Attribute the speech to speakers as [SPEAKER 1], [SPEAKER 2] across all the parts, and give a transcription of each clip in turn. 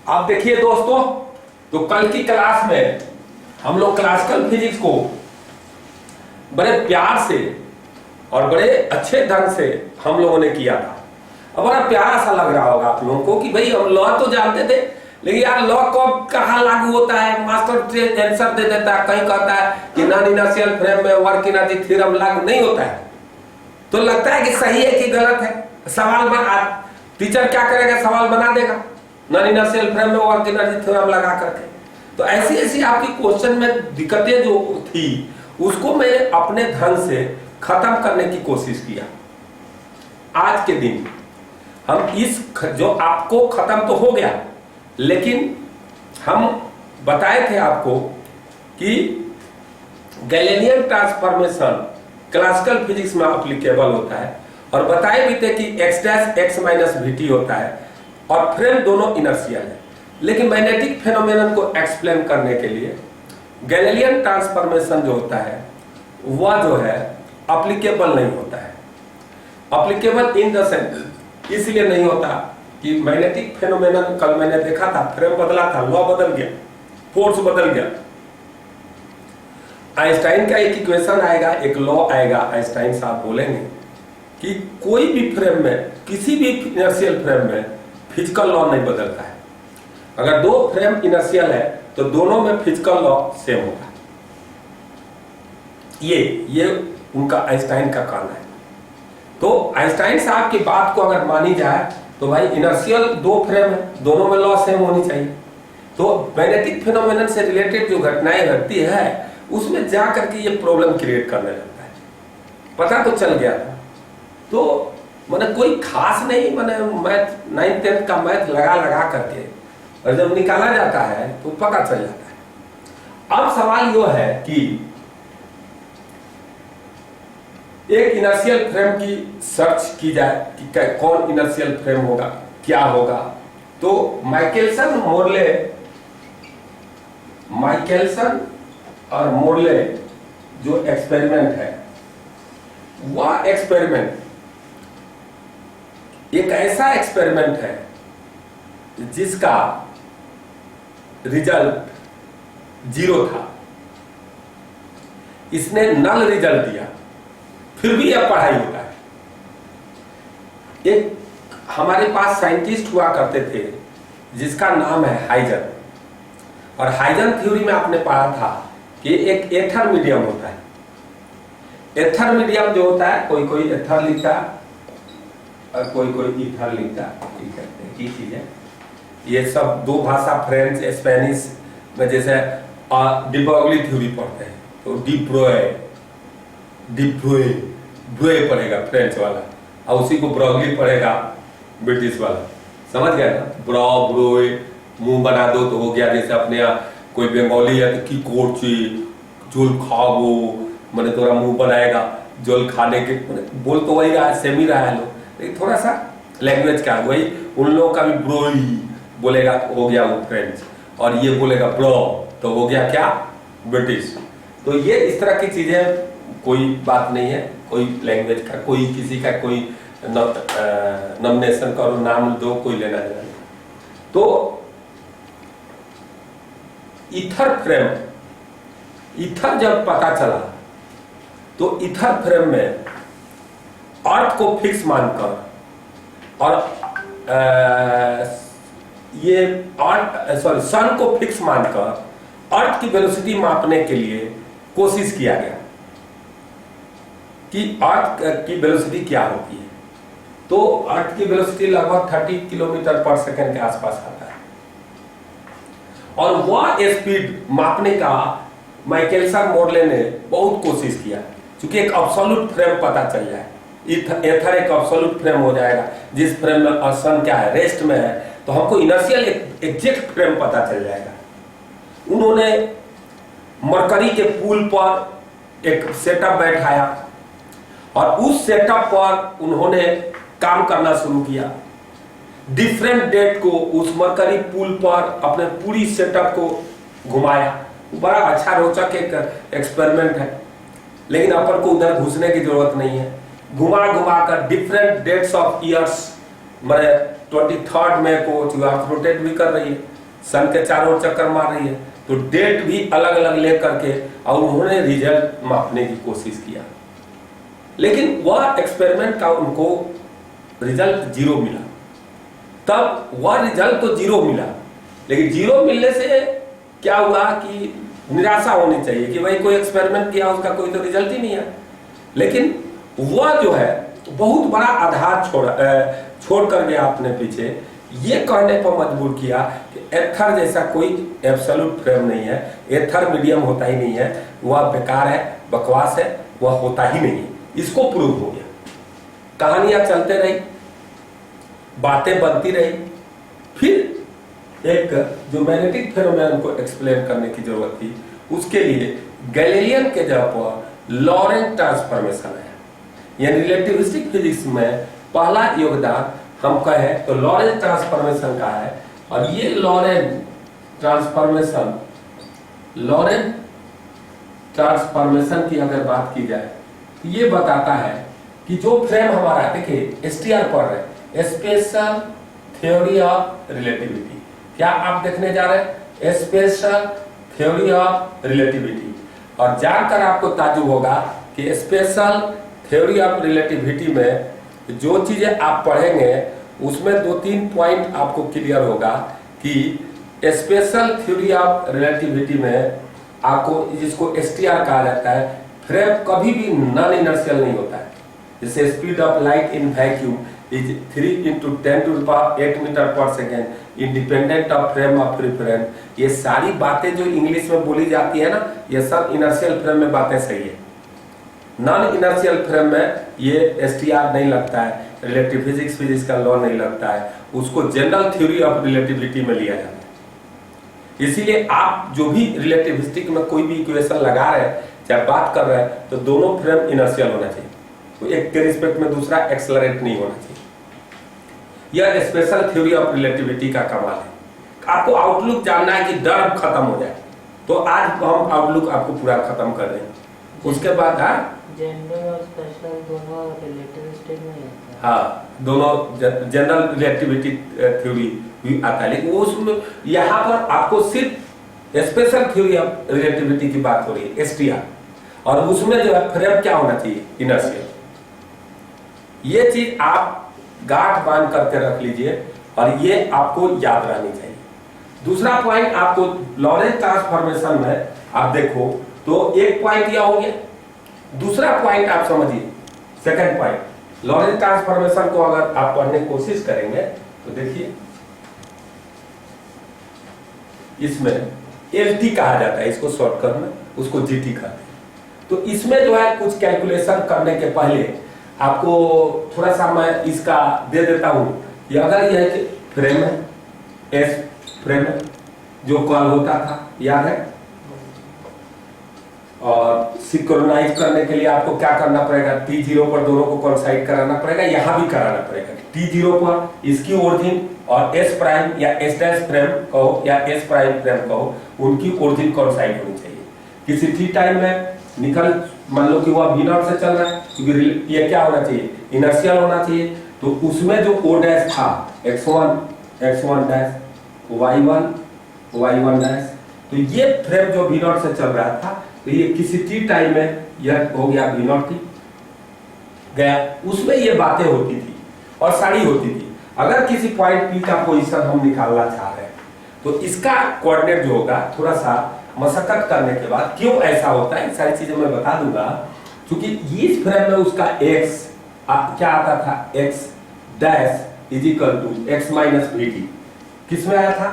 [SPEAKER 1] आप देखिए दोस्तों, तो कल की क्लास में हम लोग क्लासिकल फिजिक्स को बड़े प्यार से और बड़े अच्छे ढंग से हम लोगों ने किया था। अब बड़ा प्यारा सा लग रहा होगा आप लोगों को कि भाई हम लॉ तो जानते थे, लेकिन यार लॉ कब कहाँ लागू होता है, मास्टर आंसर दे देता है, कहीं कहता है कि नॉन इनर्शियल फ्रेम में वर्क एनर्जी थ्योरम लागू नहीं होता है, तो लगता है कि सही है कि गलत है। सवाल बना, टीचर क्या करेगा, सवाल बना देगा नॉन इनर्शियल फ्रेम में वर्क एनर्जी थ्योरम लगा करके। तो ऐसी ऐसी आपकी क्वेश्चन में दिक्कतें जो थी उसको मैंने अपने ढंग से खत्म करने की कोशिश किया। आज के दिन हम इस जो आपको खत्म तो हो गया, लेकिन हम बताए थे आपको कि गैलेलियन ट्रांसफॉर्मेशन क्लासिकल फिजिक्स में एप्लीकेबल होता है, और बताए भी थे कि x dash x minus vt होता है और फ्रेम दोनों इनर्शियल है। लेकिन मैग्नेटिक फेनोमेनन को एक्सप्लेन करने के लिए गैलेलियन ट्रांसफॉर्मेशन जो होता है वह जो है एप्लीकेबल नहीं होता है। एप्लीकेबल इन द सेंस इसलिए नहीं होता कि मैग्नेटिक फेनोमेनन कल मैंने देखा था, फ्रेम बदला था, लॉ बदल गया, फोर्स बदल गया। आइंस्टाइन का एक इक्वेशन आएगा, एक लॉ आएगा, आइंस्टाइन साहब बोलेंगे कि कोई भी फ्रेम में, किसी भी इनर्शियल फ्रेम में फिजिकल लॉ नहीं बदलता है। अगर दो फ्रेम इनर्शियल है तो दोनों में फिजिकल लॉ सेम होगा। ये उनका आइंस्टाइन का कहना है। तो आइंस्टाइन साहब की बात को अगर मानी जाए तो भाई इनर्शियल दो फ्रेम है, दोनों में लॉ सेम होनी चाहिए। तो मैग्नेटिक फिनोमेनन से रिलेटेड जो घटनाएं घटती है उसमें जा करके ये प्रॉब्लम क्रिएट करने लगता है। पता तो चल गया था, तो मैंने कोई खास नहीं, मैंने मैथ 9th 10th का मैथ लगा करके, और जब निकाला जाता है तो पता चल जाता है। अब सवाल यह है कि एक इनर्शियल फ्रेम की सर्च की जाए कि कौन इनर्शियल फ्रेम होगा, क्या होगा। तो माइकलसन और मोरले जो एक्सपेरिमेंट है, वह एक्सपेरिमेंट एक ऐसा एक्सपेरिमेंट है जिसका रिजल्ट 0 था। इसने नल रिजल्ट दिया, फिर भी यह पढ़ाई होता है। एक हमारे पास साइंटिस्ट हुआ करते थे जिसका नाम है हाइजन, और हाइजन थ्योरी में आपने पढ़ा था कि एक एथर मीडियम होता है। एथर मीडियम जो होता है, कोई कोई एथर लिखता है और कोई कोई ईथर लिखता है, की चीज है। ये सब दो भाषा, फ्रेंच स्पेनिश में, जैसे डिब्रोगली थ्योरी पढ़ते हैं तो डिब्रोए पढ़ेगा फ्रेंच वाला, और उसी को ब्रोगली पढ़ेगा ब्रिटिश वाला। समझ गया ना? ब्रोए मुंह बना दो तो हो गया। जैसे अपने यहाँ कोई बंगाली है तो की कोची जोल खाओ, मैंने थोड़ा मुंह बनाएगा जोल खाने के, बोल तो वही रहा, सेम ही रहा है लोग, लेकिन थोड़ा सा लैंग्वेज का वही। उन लोगों का भी ब्रोई बोलेगा, हो गया वो फ्रेंच, और ये बोलेगा ब्रो तो हो गया क्या, ब्रिटिश। तो ये इस तरह की चीजें, कोई बात नहीं है, कोई लैंग्वेज का, कोई किसी का कोई नॉमिनेशन करो, नाम दो, कोई लेना देना नहीं। तो ईथर फ्रेम, ईथर जब पता चला तो ईथर फ्रेम में अर्थ को फिक्स मानकर, और ये सन को फिक्स मानकर अर्थ की वेलोसिटी मापने के लिए कोशिश किया गया कि अर्थ की वेलोसिटी क्या होती है। तो अर्थ की वेलोसिटी लगभग 30 किलोमीटर पर सेकंड के आसपास आता है, और वह स्पीड मापने का माइकलसन मोरले ने बहुत कोशिश किया, क्योंकि एक एब्सोल्यूट फ्रेम पता चल जाए। एथर एक एब्सोल्यूट फ्रेम हो जाएगा, जिस फ्रेम में सन क्या है, रेस्ट में है, तो हमको इनर्शियल एग्जैक्ट फ्रेम पता चल जाएगा। उन्होंने मरकरी के पुल पर एक सेटअप बैठाया, और उस सेटअप पर उन्होंने काम करना शुरू किया। डिफरेंट डेट को उस मरकरी पुल पर अपने पूरी सेटअप को घुमाया। बड़ा अच्छा रोचक एक एक्सपेरिमेंट है, लेकिन अपन को उधर घुसने की जरूरत नहीं है। घुमा कर डिफरेंट डेट्स ऑफ ईयर्स, मैंने 23rd में को रोटेट भी कर रही है, सन के चारों ओर चक्कर मार रही है, तो डेट भी अलग अलग ले करके और उन्होंने रिजल्ट मापने की कोशिश किया, लेकिन वह एक्सपेरिमेंट का उनको रिजल्ट 0 मिला। तब वह रिजल्ट तो 0 मिला, लेकिन 0 मिलने से क्या हुआ कि निराशा होनी चाहिए कि भाई कोई एक्सपेरिमेंट किया उसका कोई तो रिजल्ट ही नहीं है। लेकिन वह जो है बहुत बड़ा आधार छोड़ कर गया अपने पीछे, ये कहने पर मजबूर किया कि एथर जैसा कोई एब्सोल्यूट फ्रेम नहीं है, एथर मीडियम होता ही नहीं है, वह बेकार है, बकवास है, वह होता ही नहीं है। इसको प्रूव हो गया। कहानियां चलते रही, बातें बनती रही, फिर एक जो मैग्नेटिक फेनोमेनन को एक्सप्लेन करने की जरूरत थी, उसके लिए गैलीलियन के जगह पर लॉरेंट ट्रांसफॉर्मेशन है। यानी रिलेटिविस्टिक फिजिक्स में पहला योगदान हम कहें तो लॉरेंट ट्रांसफॉर्मेशन का है। और ये लॉरेंट ट्रांसफॉर्मेशन की अगर बात की जाए तो ये बताता है कि जो फ्रेम हमारा, देखिए STR पढ़ रहे हैं, स्पेशल थ्योरी ऑफ रिलेटिविटी। क्या आप देखने जा रहे हैं? Special theory of relativity. और जानकर आपको ताज्जुब होगा कि स्पेशल थ्योरी ऑफ रिलेटिविटी में जो चीजें आप पढ़ेंगे उसमें 2-3 पॉइंट आपको क्लियर होगा कि स्पेशल थ्योरी ऑफ रिलेटिविटी में आपको, जिसको STR कहा जाता है, फ्रेम कभी भी नॉन इनर्शियल नहीं होता है। जैसे speed of light in vacuum is 3 × 10⁸ metre per second independent of frame of reference. ये सारी बातें जो इंग्लिश में बोली जाती है ना, ये सब इनर्शियल फ्रेम में बातें सही है। नॉन इनर्शियल फ्रेम में ये STR नहीं लगता है, रिलेटिव फिजिक्स का लॉ नहीं लगता है, उसको जनरल थ्योरी ऑफ रिलेटिविटी में लिया जाता है। इसीलिए आप जो भी रिलेटिविस्टिक में कोई भी इक्वेशन लगा रहे हैं, चाहे बात कर रहे हैं, तो दोनों फ्रेम इनर्शियल होना चाहिए, तो एक के रिस्पेक्ट में दूसरा एक्सेलरेट नहीं होना चाहिए। यह स्पेशल थ्योरी ऑफ रिलेटिविटी का कमाल है। आपको आउटलुक जानना है कि डर खत्म हो जाए, तो आज हम आउटलुक आपको पूरा खत्म कर रहे हैं। उसके बाद
[SPEAKER 2] जनरल और स्पेशल दोनों रिलेटिविस्टिक में आता है।
[SPEAKER 1] हाँ, दोनों जनरल रिलेटिविटी थ्योरी भी आता है, लेकिन वो उसमें यहाँ पर आपको सिर्फ स्पेशल थ्योरी ऑफ रिलेटिविटी की बात हो रही है, STR। और उसमें जो है फ्रेम क्या होना चाहिए? इनर्शियल। ये चीज आप गांठ बांध करके रख लीजिए और ये आपको याद रहनी चाहिए। दूसरा पॉइंट आपको लॉरेंट ट्रांसफॉर्मेशन में आप देखो तो एक पॉइंट यह हो गया। दूसरा पॉइंट आप समझिए, सेकंड पॉइंट लॉरेंट ट्रांसफॉर्मेशन को अगर आप पढ़ने की कोशिश करेंगे तो देखिए इसमें LT कहा जाता है, इसको शॉर्टकट में उसको GT कहते हैं। तो इसमें जो है कुछ कैलकुलेशन करने के पहले आपको थोड़ा सा मैं इसका दे देता हूं कि अगर यह फ्रेम है, S फ्रेम है जो कॉल होता था, याद है? और सिंक्रोनाइज करने के लिए आपको क्या करना पड़ेगा? T0 पर दोनों को कोइंसाइड कराना पड़ेगा, यहां भी कराना पड़ेगा। T0 पर इसकी ओरिजिन और S प्राइम या S डैश फ्रेम कहो या S प्राइम फ्रेम कहो, उनकी ओरिजिन कोइंसाइड होनी चाहिए। किसी T टाइम में निकल, मान लो कि वह V0 से चल रहा है, क्योंकि ये क्या होना चाहिए? इनर्शियल होना चाहिए। तो उसमें जो O डैश था, x1 डैश, y1 डैश, तो ये फ्रेम जो V0 से चल रहा था, तो ये किसी T टाइम में यह हो गया V0 T गया, उसमें ये बातें होती थी और सारी होती थी। अगर किसी पॉइंट P का पोजीशन हम निकालना चाह रहे हैं तो इसका कोऑर्डिनेट जो होगा, थोड़ा सा मशक्कत करने के बाद क्यों ऐसा होता है, सारी चीजें मैं बता दूंगा। क्योंकि इस फ्रेम में उसका x क्या आता था? x dash is equal to x minus VT। किसमें आया था?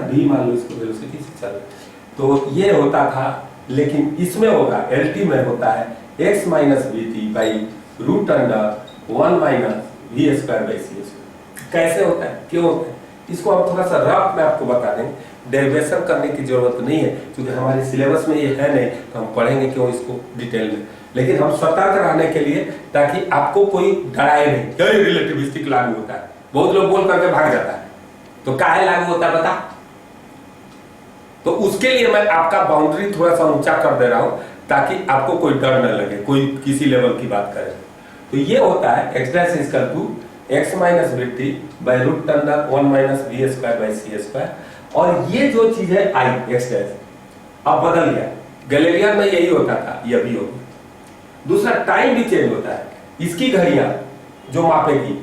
[SPEAKER 1] V मान लो इसको वेलोसिटी से चल, तो ये होता था। लेकिन इसमें होगा, LT में होता है x minus VT by root under 1 minus V square by C square. कैसे होता है, क्यों होता है, इसको हम थोड़ा सा रफ में आपको बता दें। डेरिवेशन करने की जरूरत नहीं है, क्योंकि हमारे सिलेबस में ये है नहीं, तो हम पढ़ेंगे क्यों इसको डिटेल में। लेकिन हम सतर्क रहने के लिए, ताकि आपको कोई डराए नहीं, क्या रिलेटिविस्टिक लागू होता है। बहुत लोग बोल करके भाग जाता है, तो काहे लागू होता है बता। तो उसके लिए मैं आपका बाउंड्री थोड़ा सा ऊंचा कर दे रहा हूं, ताकि आपको कोई डर न लगे कोई किसी लेवल की बात करे। तो ये होता है x dash equal to X minus V T by root under 1 minus V square by C square. और ये जो चीज है आई एक्स डैश अब बदल गया, गैलीलियन में यही होता था, ये भी होगा। दूसरा टाइम भी चेंज होता है, इसकी घड़ियां जो मापेगी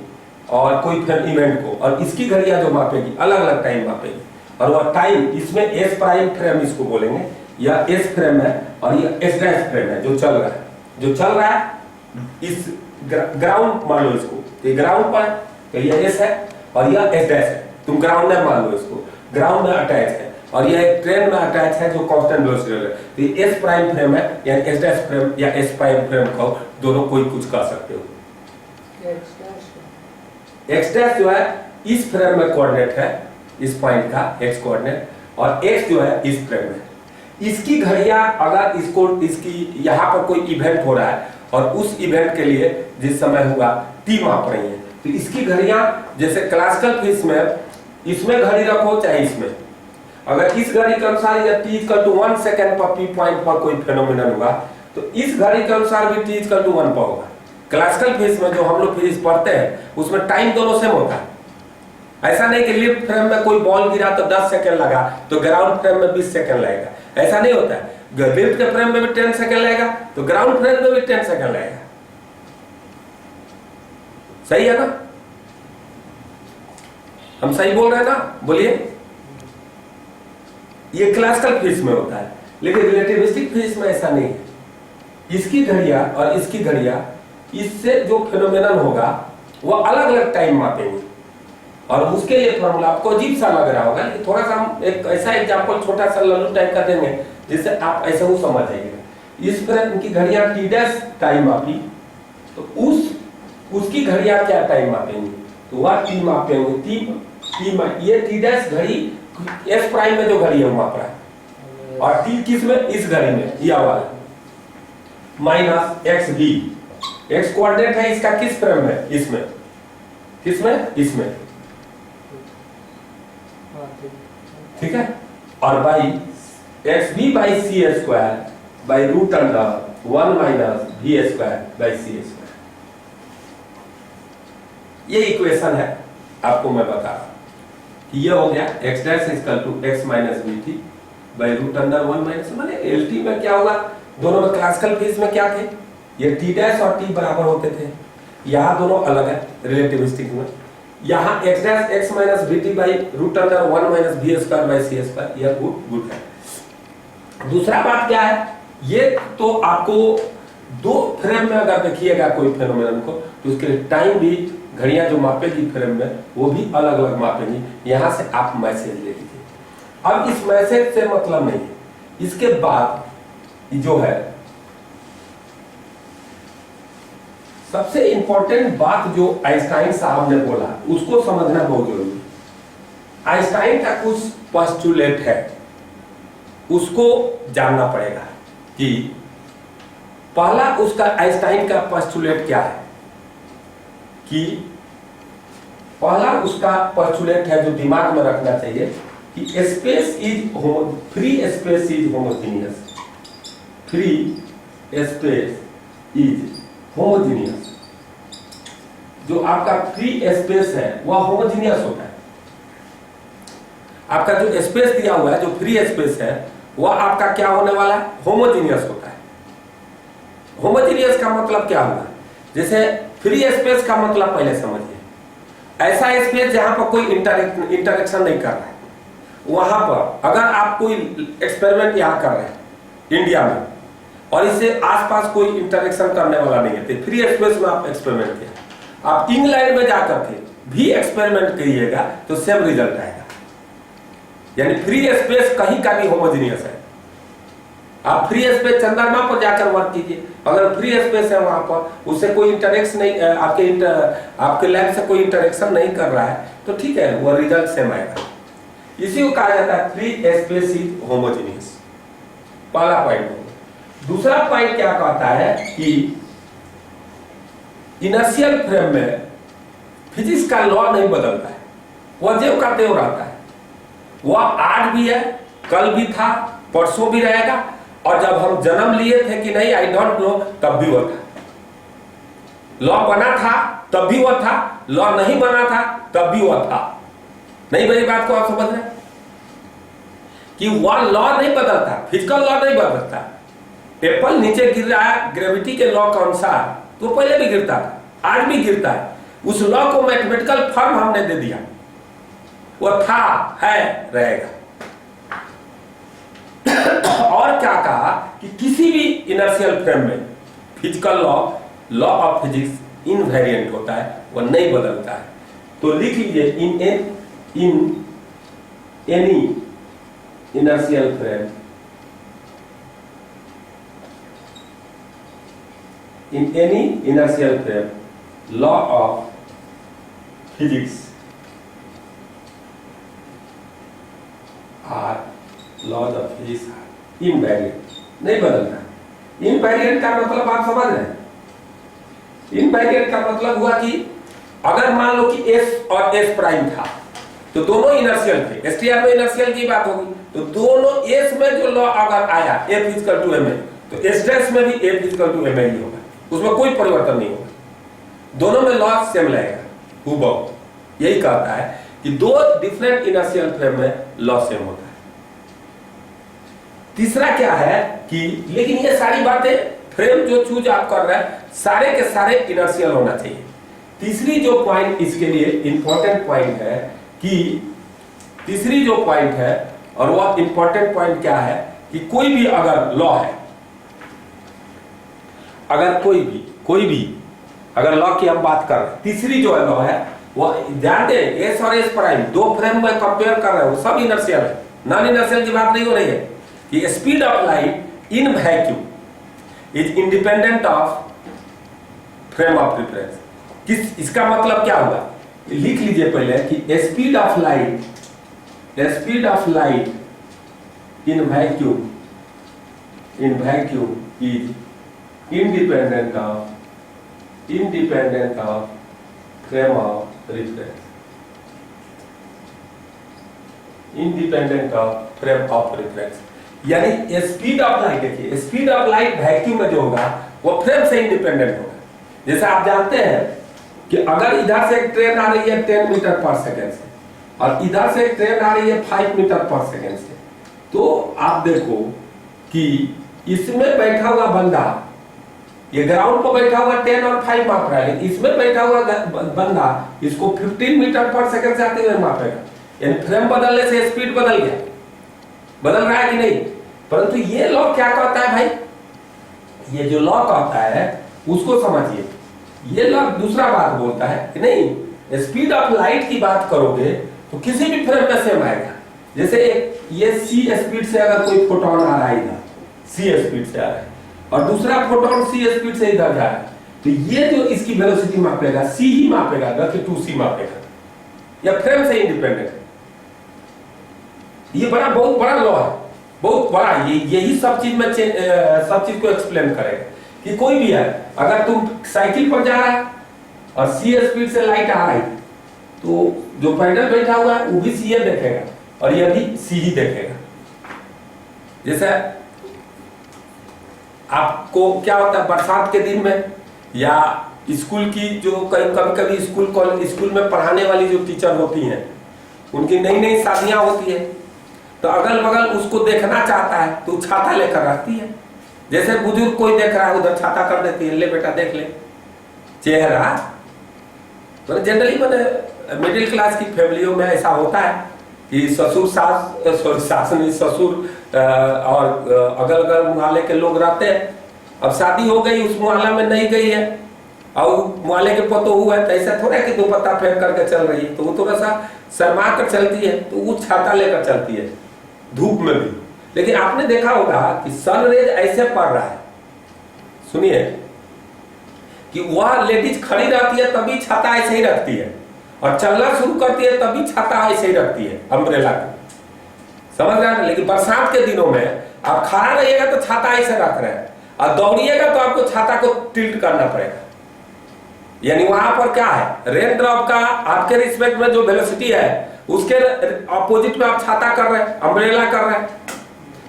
[SPEAKER 1] और कोई इवेंट को, और इसकी घड़ियां जो मापेगी अलग अलग टाइम मापेगी, और वह टाइम इसमें एस प्राइम फ्रेम इसको बोलेंगे, या एस फ्रेम है और यह एस डैश फ्रेम है जो चल रहा है, जो चल रहा है इस ग्राउंड मान लो इसको, ये ग्राउंड पर तो यह एस है और यह एस डैश है, तुम ग्राउंड में मान लो इसको, ग्राउंड में अटैच है, और यह एक ट्रेन में अटैच है जो कांस्टेंट वेलोसिटी है, तो ये एस प्राइम फ्रेम है या एस डैश फ्रेम या एस प्राइम फ्रेम को दोनों कोई कुछ कह सकते हो। एक्स डैश जो है इस फ्रेम में कोऑर्डिनेट है, इस पॉइंट का एक्स कोऑर्डिनेट, और एक्स जो है इस फ्रेम में। इसकी घड़ियां अगर इसको इसकी यहाँ पर कोई इवेंट हो रहा है और उस इवेंट के लिए जिस समय हुआ टी माप रही है, तो इसकी घड़ियां जैसे क्लासिकल फिजिक्स में इसमें घड़ी रखो चाहे इसमें, अगर इस घड़ी के अनुसार या टी इक्वल टू 1 सेकंड पर पी पॉइंट पर कोई फेनोमेनन हुआ तो इस घड़ी के अनुसार भी टी इक्वल टू 1 पर होगा। क्लासिकल फिजिक्स में जो हम लोग फिजिक्स पढ़ते हैं उसमें टाइम दोनों सेम होता है। ऐसा नहीं कि लिफ्ट फ्रेम में कोई बॉल गिरा तो 10 सेकंड लगा तो ग्राउंड फ्रेम में 20 सेकंड लगेगा, ऐसा नहीं होता है। लिफ्ट के फ्रेम में भी 10 सेकंड लगेगा तो ग्राउंड फ्रेम में भी 10 सेकंड लगेगा। सही है ना, हम सही बोल रहे हैं ना, बोलिए। ये क्लासिकल फिजिक्स में होता है, लेकिन रिलेटिविस्टिक फिजिक्स में ऐसा नहीं है। इसकी घड़ियां और इसकी घड़ियां, इससे जो फिनोमेनन होगा वो अलग अलग टाइम मापेंगे, और उसके लिए फॉर्मूला आपको अजीब सा लग रहा होगा, थोड़ा सा हम एक ऐसा एग्जांपल छोटा सा लल्लू टाइप का देंगे जिससे आप ऐसा ही समझ जाइएगा। इस पर इनकी घड़ियां टी डैश टाइम मापी तो उसकी घड़ियां क्या टाइम मापेंगी, तो वह टी मापेंगे, ये टी डैश घड़ी एस प्राइम में जो घड़ी है वो माप रहा है, और टी किस में, इस घड़ी में, यह वाला माइनस एक्स भी, एक्स कोऑर्डिनेट है इसका किस फ्रेम में, इसमें, किसमें, इसमें, ठीक है, और by X V by C square by root under 1 minus V square by C square. ये इक्वेशन है, आपको मैं बता रहा हूं कि ये हो गया X dash equal to X minus V T by root under 1 minus, माने एल टी में क्या होगा, दोनों में क्लासिकल फिजिक्स में क्या थे, ये टी डैश और टी बराबर होते थे, यहाँ दोनों अलग है रिलेटिविस्टिक में, यहाँ X dash X minus V T by root under 1 minus V square by C square, यह गुड है। दूसरा बात क्या है, ये तो आपको दो फ्रेम में अगर देखिएगा कोई फेनोमेनन को तो उसके लिए टाइम भी घड़ियां जो मापेगी फ्रेम में वो भी अलग अलग मापेगी। यहां से आप मैसेज ले लीजिए। अब इस मैसेज से मतलब नहीं है, इसके बाद जो है सबसे इंपॉर्टेंट बात जो आइंस्टाइन साहब ने बोला उसको समझना बहुत जरूरी है। आइंस्टाइन का कुछ पोस्टुलेट है, उसको जानना पड़ेगा कि पहला उसका आइंस्टाइन का पोस्टुलेट क्या है, कि पहला उसका पोस्टुलेट है जो दिमाग में रखना चाहिए कि space is free space is homogeneous, free space is homogeneous. जो आपका फ्री स्पेस है वह होमोजीनियस होता है। आपका जो स्पेस दिया हुआ है, जो फ्री स्पेस है, वह आपका क्या होने वाला है, होमोजीनियस होता है। होमोजीनियस का मतलब क्या होगा, जैसे फ्री स्पेस का मतलब पहले समझिए, ऐसा स्पेस जहां पर कोई इंटरेक्शन नहीं कर रहा है, वहां पर अगर आप कोई एक्सपेरिमेंट यहां कर रहे हैं इंडिया में और इससे आसपास कोई इंटरेक्शन करने वाला नहीं है, तो फ्री स्पेस में आप एक्सपेरिमेंट किया, आप इंग्लैंड में जाकर के भी एक्सपेरिमेंट करिएगा तो सेम रिजल्ट आएगा। यानी फ्री स्पेस कहीं का भी होमोजीनियस है। आप फ्री स्पेस चंद्रमा पर जाकर वर्क कीजिए, अगर फ्री स्पेस है वहां पर उससे कोई इंटरेक्शन नहीं, आपके लैब से कोई इंटरेक्शन नहीं कर रहा है तो ठीक है, वो रिजल्ट सेम आएगा। इसी को कहा जाता है फ्री स्पेस इज होमोजीनियस, पहला पॉइंट। दूसरा पॉइंट क्या कहता है कि इनर्शियल फ्रेम में फिजिक्स का लॉ नहीं बदलता है, वह ज्यों का त्यों रहता है। वह आज भी है, कल भी था, परसों भी रहेगा, और जब हम जन्म लिए थे कि नहीं आई डोंट नो तब भी वो था। लॉ बना था तब भी वो था, लॉ नहीं बना था तब भी वह था। नहीं, मेरी बात को आप समझ रहे हैं कि वह लॉ नहीं बदलता, फिजिकल लॉ नहीं बदलता। एप्पल नीचे गिर रहा है ग्रेविटी के लॉ के अनुसार, तो पहले भी गिरता था, आज भी गिरता है। उस लॉ को मैथमेटिकल फॉर्म हमने दे दिया, वो था, है, रहेगा। और क्या कहा कि किसी भी इनर्शियल फ्रेम में physical law of physics invariant होता है, वो नहीं बदलता है। तो लिख लीजिए in any inertial frame, in any inertial frame, law of physics are laws of physics are invariant, नहीं बदलता। इनवेरिएंट का मतलब आप समझ रहे हैं? इनवेरिएंट का मतलब हुआ कि अगर मान लो कि S और S प्राइम था तो दोनों इनर्शियल थे, एसटीआर में इनर्शियल की बात होगी, तो दोनों S में जो लॉ अगर आया F इक्वल टू ml, तो S डैश में भी F इक्वल टू ml ही होगा, उसमें कोई परिवर्तन नहीं होगा, दोनों में लॉ सेम लगेगा, हूबहू। यही कहता है कि दो डिफरेंट इनर्शियल फ्रेम में लॉ सेम होता है। तीसरा क्या है कि लेकिन ये सारी बातें फ्रेम जो चूज आप कर रहे हैं सारे के सारे इनर्शियल होना चाहिए। तीसरी जो पॉइंट इसके लिए इंपॉर्टेंट पॉइंट है कि तीसरी जो पॉइंट है, और वह इंपॉर्टेंट पॉइंट क्या है कि कोई भी अगर लॉ है, अगर कोई भी अगर लॉ की हम बात कर रहे हैं, तीसरी जो है लॉ है वो ध्यान दें, एस और एस प्राइम दो फ्रेम में कंपेयर कर रहे हैं, वो सब इनर्शियल है, नॉन इनर्शियल की बात नहीं हो रही है। कि speed of light in vacuum is independent of frame of reference. किस इसका मतलब क्या हुआ, लिख लीजिए पहले कि speed of light in vacuum is independent of frame of reference, independent of frame of reference। यानी स्पीड ऑफ लाइट, देखिए स्पीड ऑफ लाइट वैक्यूम में जो होगा वो फ्रेम से इंडिपेंडेंट होगा। जैसे आप जानते हैं कि अगर इधर से एक ट्रेन आ रही है 10 मीटर पर सेकेंड से और इधर से एक ट्रेन आ रही है 5 मीटर पर सेकेंड से, तो आप देखो कि इसमें बैठा हुआ बंदा, ये ग्राउंड पर बैठा हुआ 10 और 5 माप रहा है, इसमें बैठा हुआ बंदा इसको 15 मीटर पर सेकंड से आते हुए मापेगा। यानी फ्रेम बदलने से स्पीड बदल गया, बदल रहा है कि नहीं। परंतु ये लॉ क्या कहता है भाई, ये जो लॉ कहता है उसको समझिए। ये लॉ दूसरा बात बोलता है कि नहीं, स्पीड ऑफ लाइट की बात करोगे तो किसी भी फ्रेम में सेम आएगा। जैसे ये c स्पीड से अगर कोई फोटोन आ रहा है इधर, c स्पीड से आ रहा है और दूसरा फोटोन c स्पीड से इधर जा रहा है, तो ये जो इसकी वेलोसिटी मापेगा c ही मापेगा, न कि 2c मापेगा। या फ्रेम से इंडिपेंडेंट है। ये बहुत बड़ा लॉ है, बहुत बड़ा। यही सब चीज में सब चीज को एक्सप्लेन करेगा कि कोई भी है, अगर तुम साइकिल पर जा रहा है और c स्पीड से लाइट आ रही, तो जो पैडल बैठा हुआ है वो भी c देखेगा और ये भी c ही देखेगा। जैसे आपको क्या होता है बरसात के दिन में, या स्कूल की जो कभी स्कूल में पढ़ाने वाली जो टीचर होती हैं, उनकी नई नई शादियां होती है, तो अगल बगल उसको देखना चाहता है तो छाता लेकर रखती है। जैसे बुजुर्ग कोई देख रहा है उधर छाता कर देती है, ले बेटा देख ले चेहरा। तो जनरली मैंने मिडिल क्लास की फैमिलियों में ऐसा होता है कि ससुर ससुर और अगल अगल मुहल्ले के लोग रहते हैं। अब शादी हो गई, उस मुहल्ला में नहीं गई है और मुहल्ले के पतो हुआ है, तो ऐसा थोड़ा कि दुपट्टा फेंक करके चल रही है, तो वो थोड़ा सा शर्मा कर चलती है, तो वो छाता लेकर चलती है धूप में भी। लेकिन आपने देखा होगा कि सनरेज ऐसे पड़ रहा है, सुनिए, कि वह लेडीज खड़ी रहती है तभी छाता ऐसे ही रखती है, और चलना शुरू करती है तभी छाता ऐसे ही रखती है, अम्ब्रेला को, समझ रहे हैं। लेकिन बरसात के दिनों में आप खड़ा रहिएगा तो छाता ऐसे रख रहे हैं, और दौड़िएगा तो आपको छाता को टिल्ट करना पड़ेगा। यानी वहां पर क्या है, रेन ड्रॉप का आपके रिस्पेक्ट में जो वेलोसिटी है उसके अपोजिट में आप छाता कर रहे हैं, अम्ब्रेला कर रहे हैं।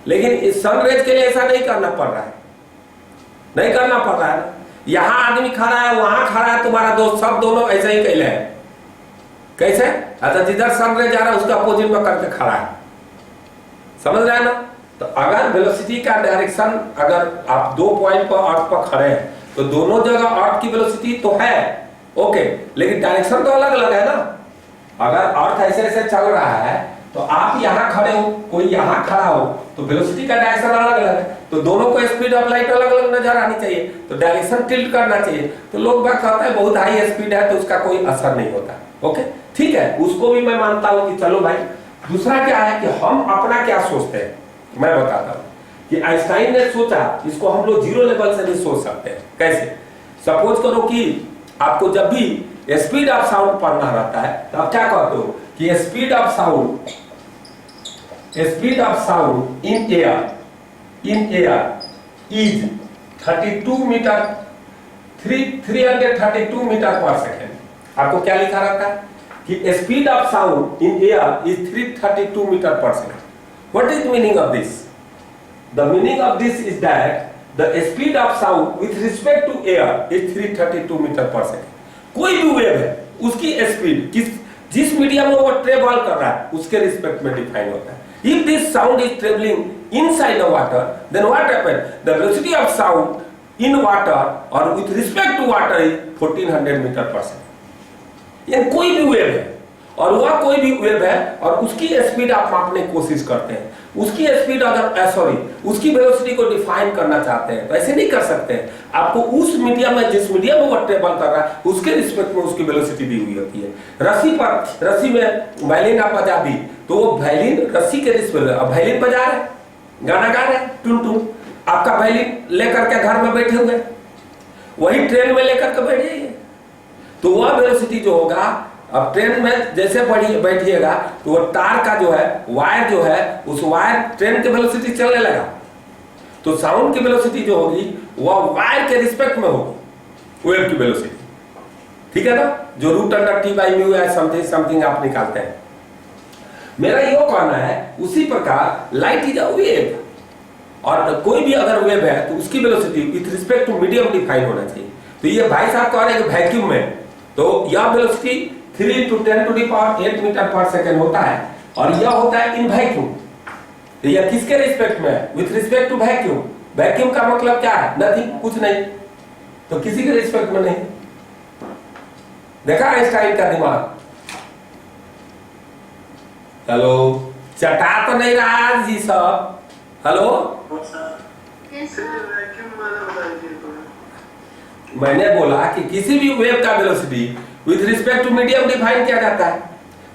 [SPEAKER 1] लेकिन इस सनरेज के लिए ऐसा नहीं करना पड़ रहा है, नहीं करना पड़ रहा है। यहाँ आदमी खड़ा है, वहां खड़ा है तुम्हारा दोस्त, सब दोनों ऐसे ही कैले है। कैसे? अच्छा, जिधर सन रे जा रहा है उसका अपोजिट में करके खड़ा है, समझ रहे हैं ना? तो अगर वेलोसिटी का डायरेक्शन, अगर आप 2 पॉइंट पर अर्थ पर खड़े हैं तो दोनों जगह अर्थ की वेलोसिटी तो है, ओके, लेकिन डायरेक्शन तो अलग अलग है ना। अगर अर्थ ऐसे ऐसे चल रहा है तो आप यहाँ खड़े हो, कोई यहाँ खड़ा हो, तो वेलोसिटी का डायरेक्शन अलग अलग है, तो दोनों को स्पीड ऑफ लाइट अलग अलग नजर आनी चाहिए, तो डायरेक्शन टिल्ट करना चाहिए। तो लोग बात कहते हैं बहुत हाई स्पीड है तो उसका कोई असर नहीं होता, ओके, ठीक है, उसको भी मैं मानता हूं कि चलो भाई। दूसरा क्या है कि हम अपना क्या सोचते हैं, मैं बताता हूं कि आइंस्टाइन ने सोचा, इसको हम लोग जीरो लेवल से भी सोच सकते हैं। कैसे? सपोज करो कि आपको जब भी स्पीड ऑफ साउंड पढ़ना रहता है तो आप क्या कहते हो कि speed of sound in air is 32 metre 332 metre per second. आपको क्या लिखा रहता है कि speed of sound in air is 332 metre per second. What is meaning of this? The meaning of this is that the speed of sound with respect to air is 332 metre per second. कोई भी wave है उसकी speed जिस medium में वो travel कर रहा है उसके रिस्पेक्ट में डिफाइन होता है। If this sound is traveling inside the water, then what happens? The velocity of sound in water or with respect to water is 1400 metre per second. यानी कोई भी वेव है और वह कोई भी वेव है और उसकी स्पीड आप मापने की कोशिश करते हैं, उसकी स्पीड अगर उसकी वेलोसिटी को डिफाइन करना चाहते हैं तो ऐसे नहीं कर सकते। आपको उस मीडियम में, जिस मीडियम में वो ट्रेवल कर रहा है उसके रिस्पेक्ट में उसकी वेलोसिटी दी हुई होती है। रस्सी में वायलिन आप बजा दी तो वो वायलिन रस्सी के रिस्पेक्ट, अब वायलिन बजा रहे, गाना गा रहे, टुन टुन, आपका वायलिन लेकर के घर में बैठे हुए, वही ट्रेन में लेकर के बैठ जाइए तो वह वेलोसिटी जो होगा, अब ट्रेन में जैसे बैठिएगा तो वो तार का जो है, वायर जो है, उस वायर ट्रेन की वेलोसिटी चलने लगा, तो साउंड की वेलोसिटी जो होगी वह वायर के रिस्पेक्ट में होगी वेव की वेलोसिटी, ठीक है ना? जो √T/μ है समथिंग आप निकालते हैं। मेरा यो कहना है उसी प्रकार लाइट इज अ वेव, और कोई भी अगर वेव है तो उसकी velocity with respect to medium define होना चाहिए। तो ये भाई साहब कह रहे हैं कि वैक्यूम में तो यह वेलोसिटी 3 × 10⁸ मीटर पर सेकेंड होता है और यह होता है इन वैक्यूम। तो यह किसके रिस्पेक्ट में? With respect to vacuum. Vacuum का मतलब क्या है? नथिंग, कुछ नहीं, तो किसी के रिस्पेक्ट में नहीं। देखा आइंस्टाइन का दिमाग? हेलो, चटा तो नहीं रहा जी सब? हेलो, मैंने बोला कि किसी भी वेव का velocity with respect to medium define किया जाता है।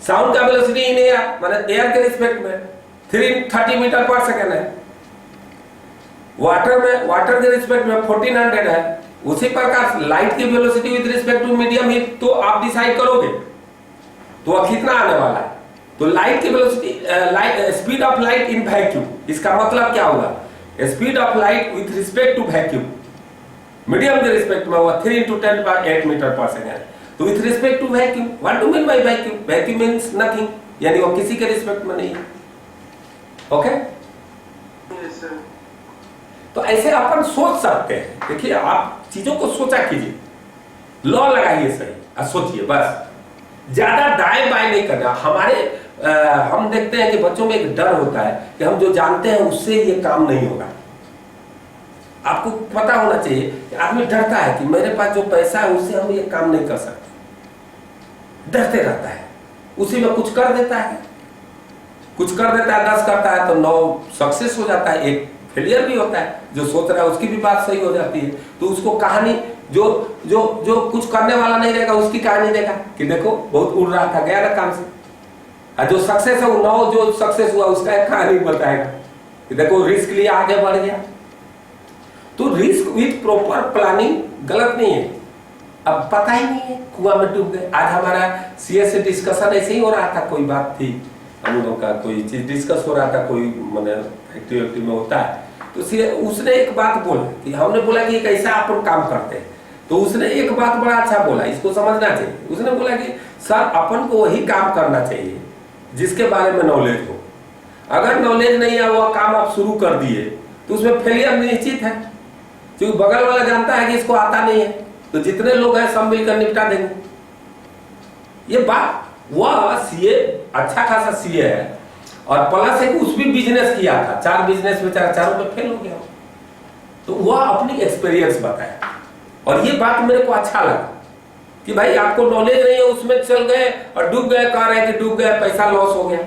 [SPEAKER 1] साउंड का वेलोसिटी इन एयर, मतलब एयर के रिस्पेक्ट में 330 मीटर पर सेकेंड है। वाटर के रिस्पेक्ट में 1400 है। उसी प्रकार लाइट की velocity with respect to medium ही तो आप डिसाइड करोगे तो वह कितना आने वाला है। तो लाइट की velocity, speed of light in vacuum, इसका मतलब क्या होगा? Speed of light with respect to vacuum, medium के रिस्पेक्ट में हुआ 3 × 10⁸ मीटर पर सेकेंड। तो with respect to vacuum, what do mean by vacuum? Vacuum means nothing, यानी वो किसी के रिस्पेक्ट में नहीं है। ओके, तो ऐसे अपन सोच सकते हैं। देखिए, आप चीजों को सोचा कीजिए, लॉ लगाइए सही और सोचिए, बस ज्यादा दाएं बाएं नहीं करना। हम देखते हैं कि बच्चों में एक डर होता है कि हम जो जानते हैं उससे ये काम नहीं होगा। आपको पता होना चाहिए कि आदमी डरता है कि मेरे पास जो पैसा है उससे हम ये काम नहीं कर सकते, डरते रहता है, उसी में कुछ कर देता है, 10 करता है तो 9 सक्सेस हो जाता है, 1 फेलियर भी होता है। जो सोच रहा है उसकी भी बात सही हो जाती है। तो उसको कहानी जो कुछ करने वाला नहीं रहेगा उसकी कहानी देगा कि देखो बहुत उड़ रहा था, गया ना काम से। और जो सक्सेस है वो 9 जो सक्सेस हुआ उसका एक कहानी बताएगा कि देखो रिस्क लिया, आगे बढ़ गया। तो रिस्क विथ प्रॉपर प्लानिंग गलत नहीं है। अब पता ही नहीं है, कुआं में डूब गए। आज हमारा सीएस से डिस्कशन ऐसे ही हो रहा था, कोई बात थी, हम लोग का कोई चीज डिस्कस हो रहा था, कोई मैंने फैक्ट्री में होता है, तो उसने एक बात बोला कि हमने बोला कि कैसा अपन काम करते हैं, तो उसने एक बात बड़ा अच्छा बोला, इसको समझना चाहिए। उसने बोला कि सर अपन को वही काम करना चाहिए जिसके बारे में नॉलेज हो। अगर नॉलेज नहीं है, वह काम आप शुरू कर दिए तो उसमें फेलियर निश्चित है। क्योंकि बगल वाला जानता है कि इसको आता नहीं है, तो जितने लोग हैं सब मिलकर निपटा देंगे। ये बात, वह सीए अच्छा खासा सीए है और प्लस है कि उस भी बिजनेस किया था, 4 बिजनेस में चारों पे फेल हो गया, तो वह अपनी एक्सपीरियंस बताया। और ये बात मेरे को अच्छा लगा कि भाई आपको नॉलेज नहीं है, उसमें चल गए और डूब गए, कह रहे हैं कि डूब गए, पैसा लॉस हो गया।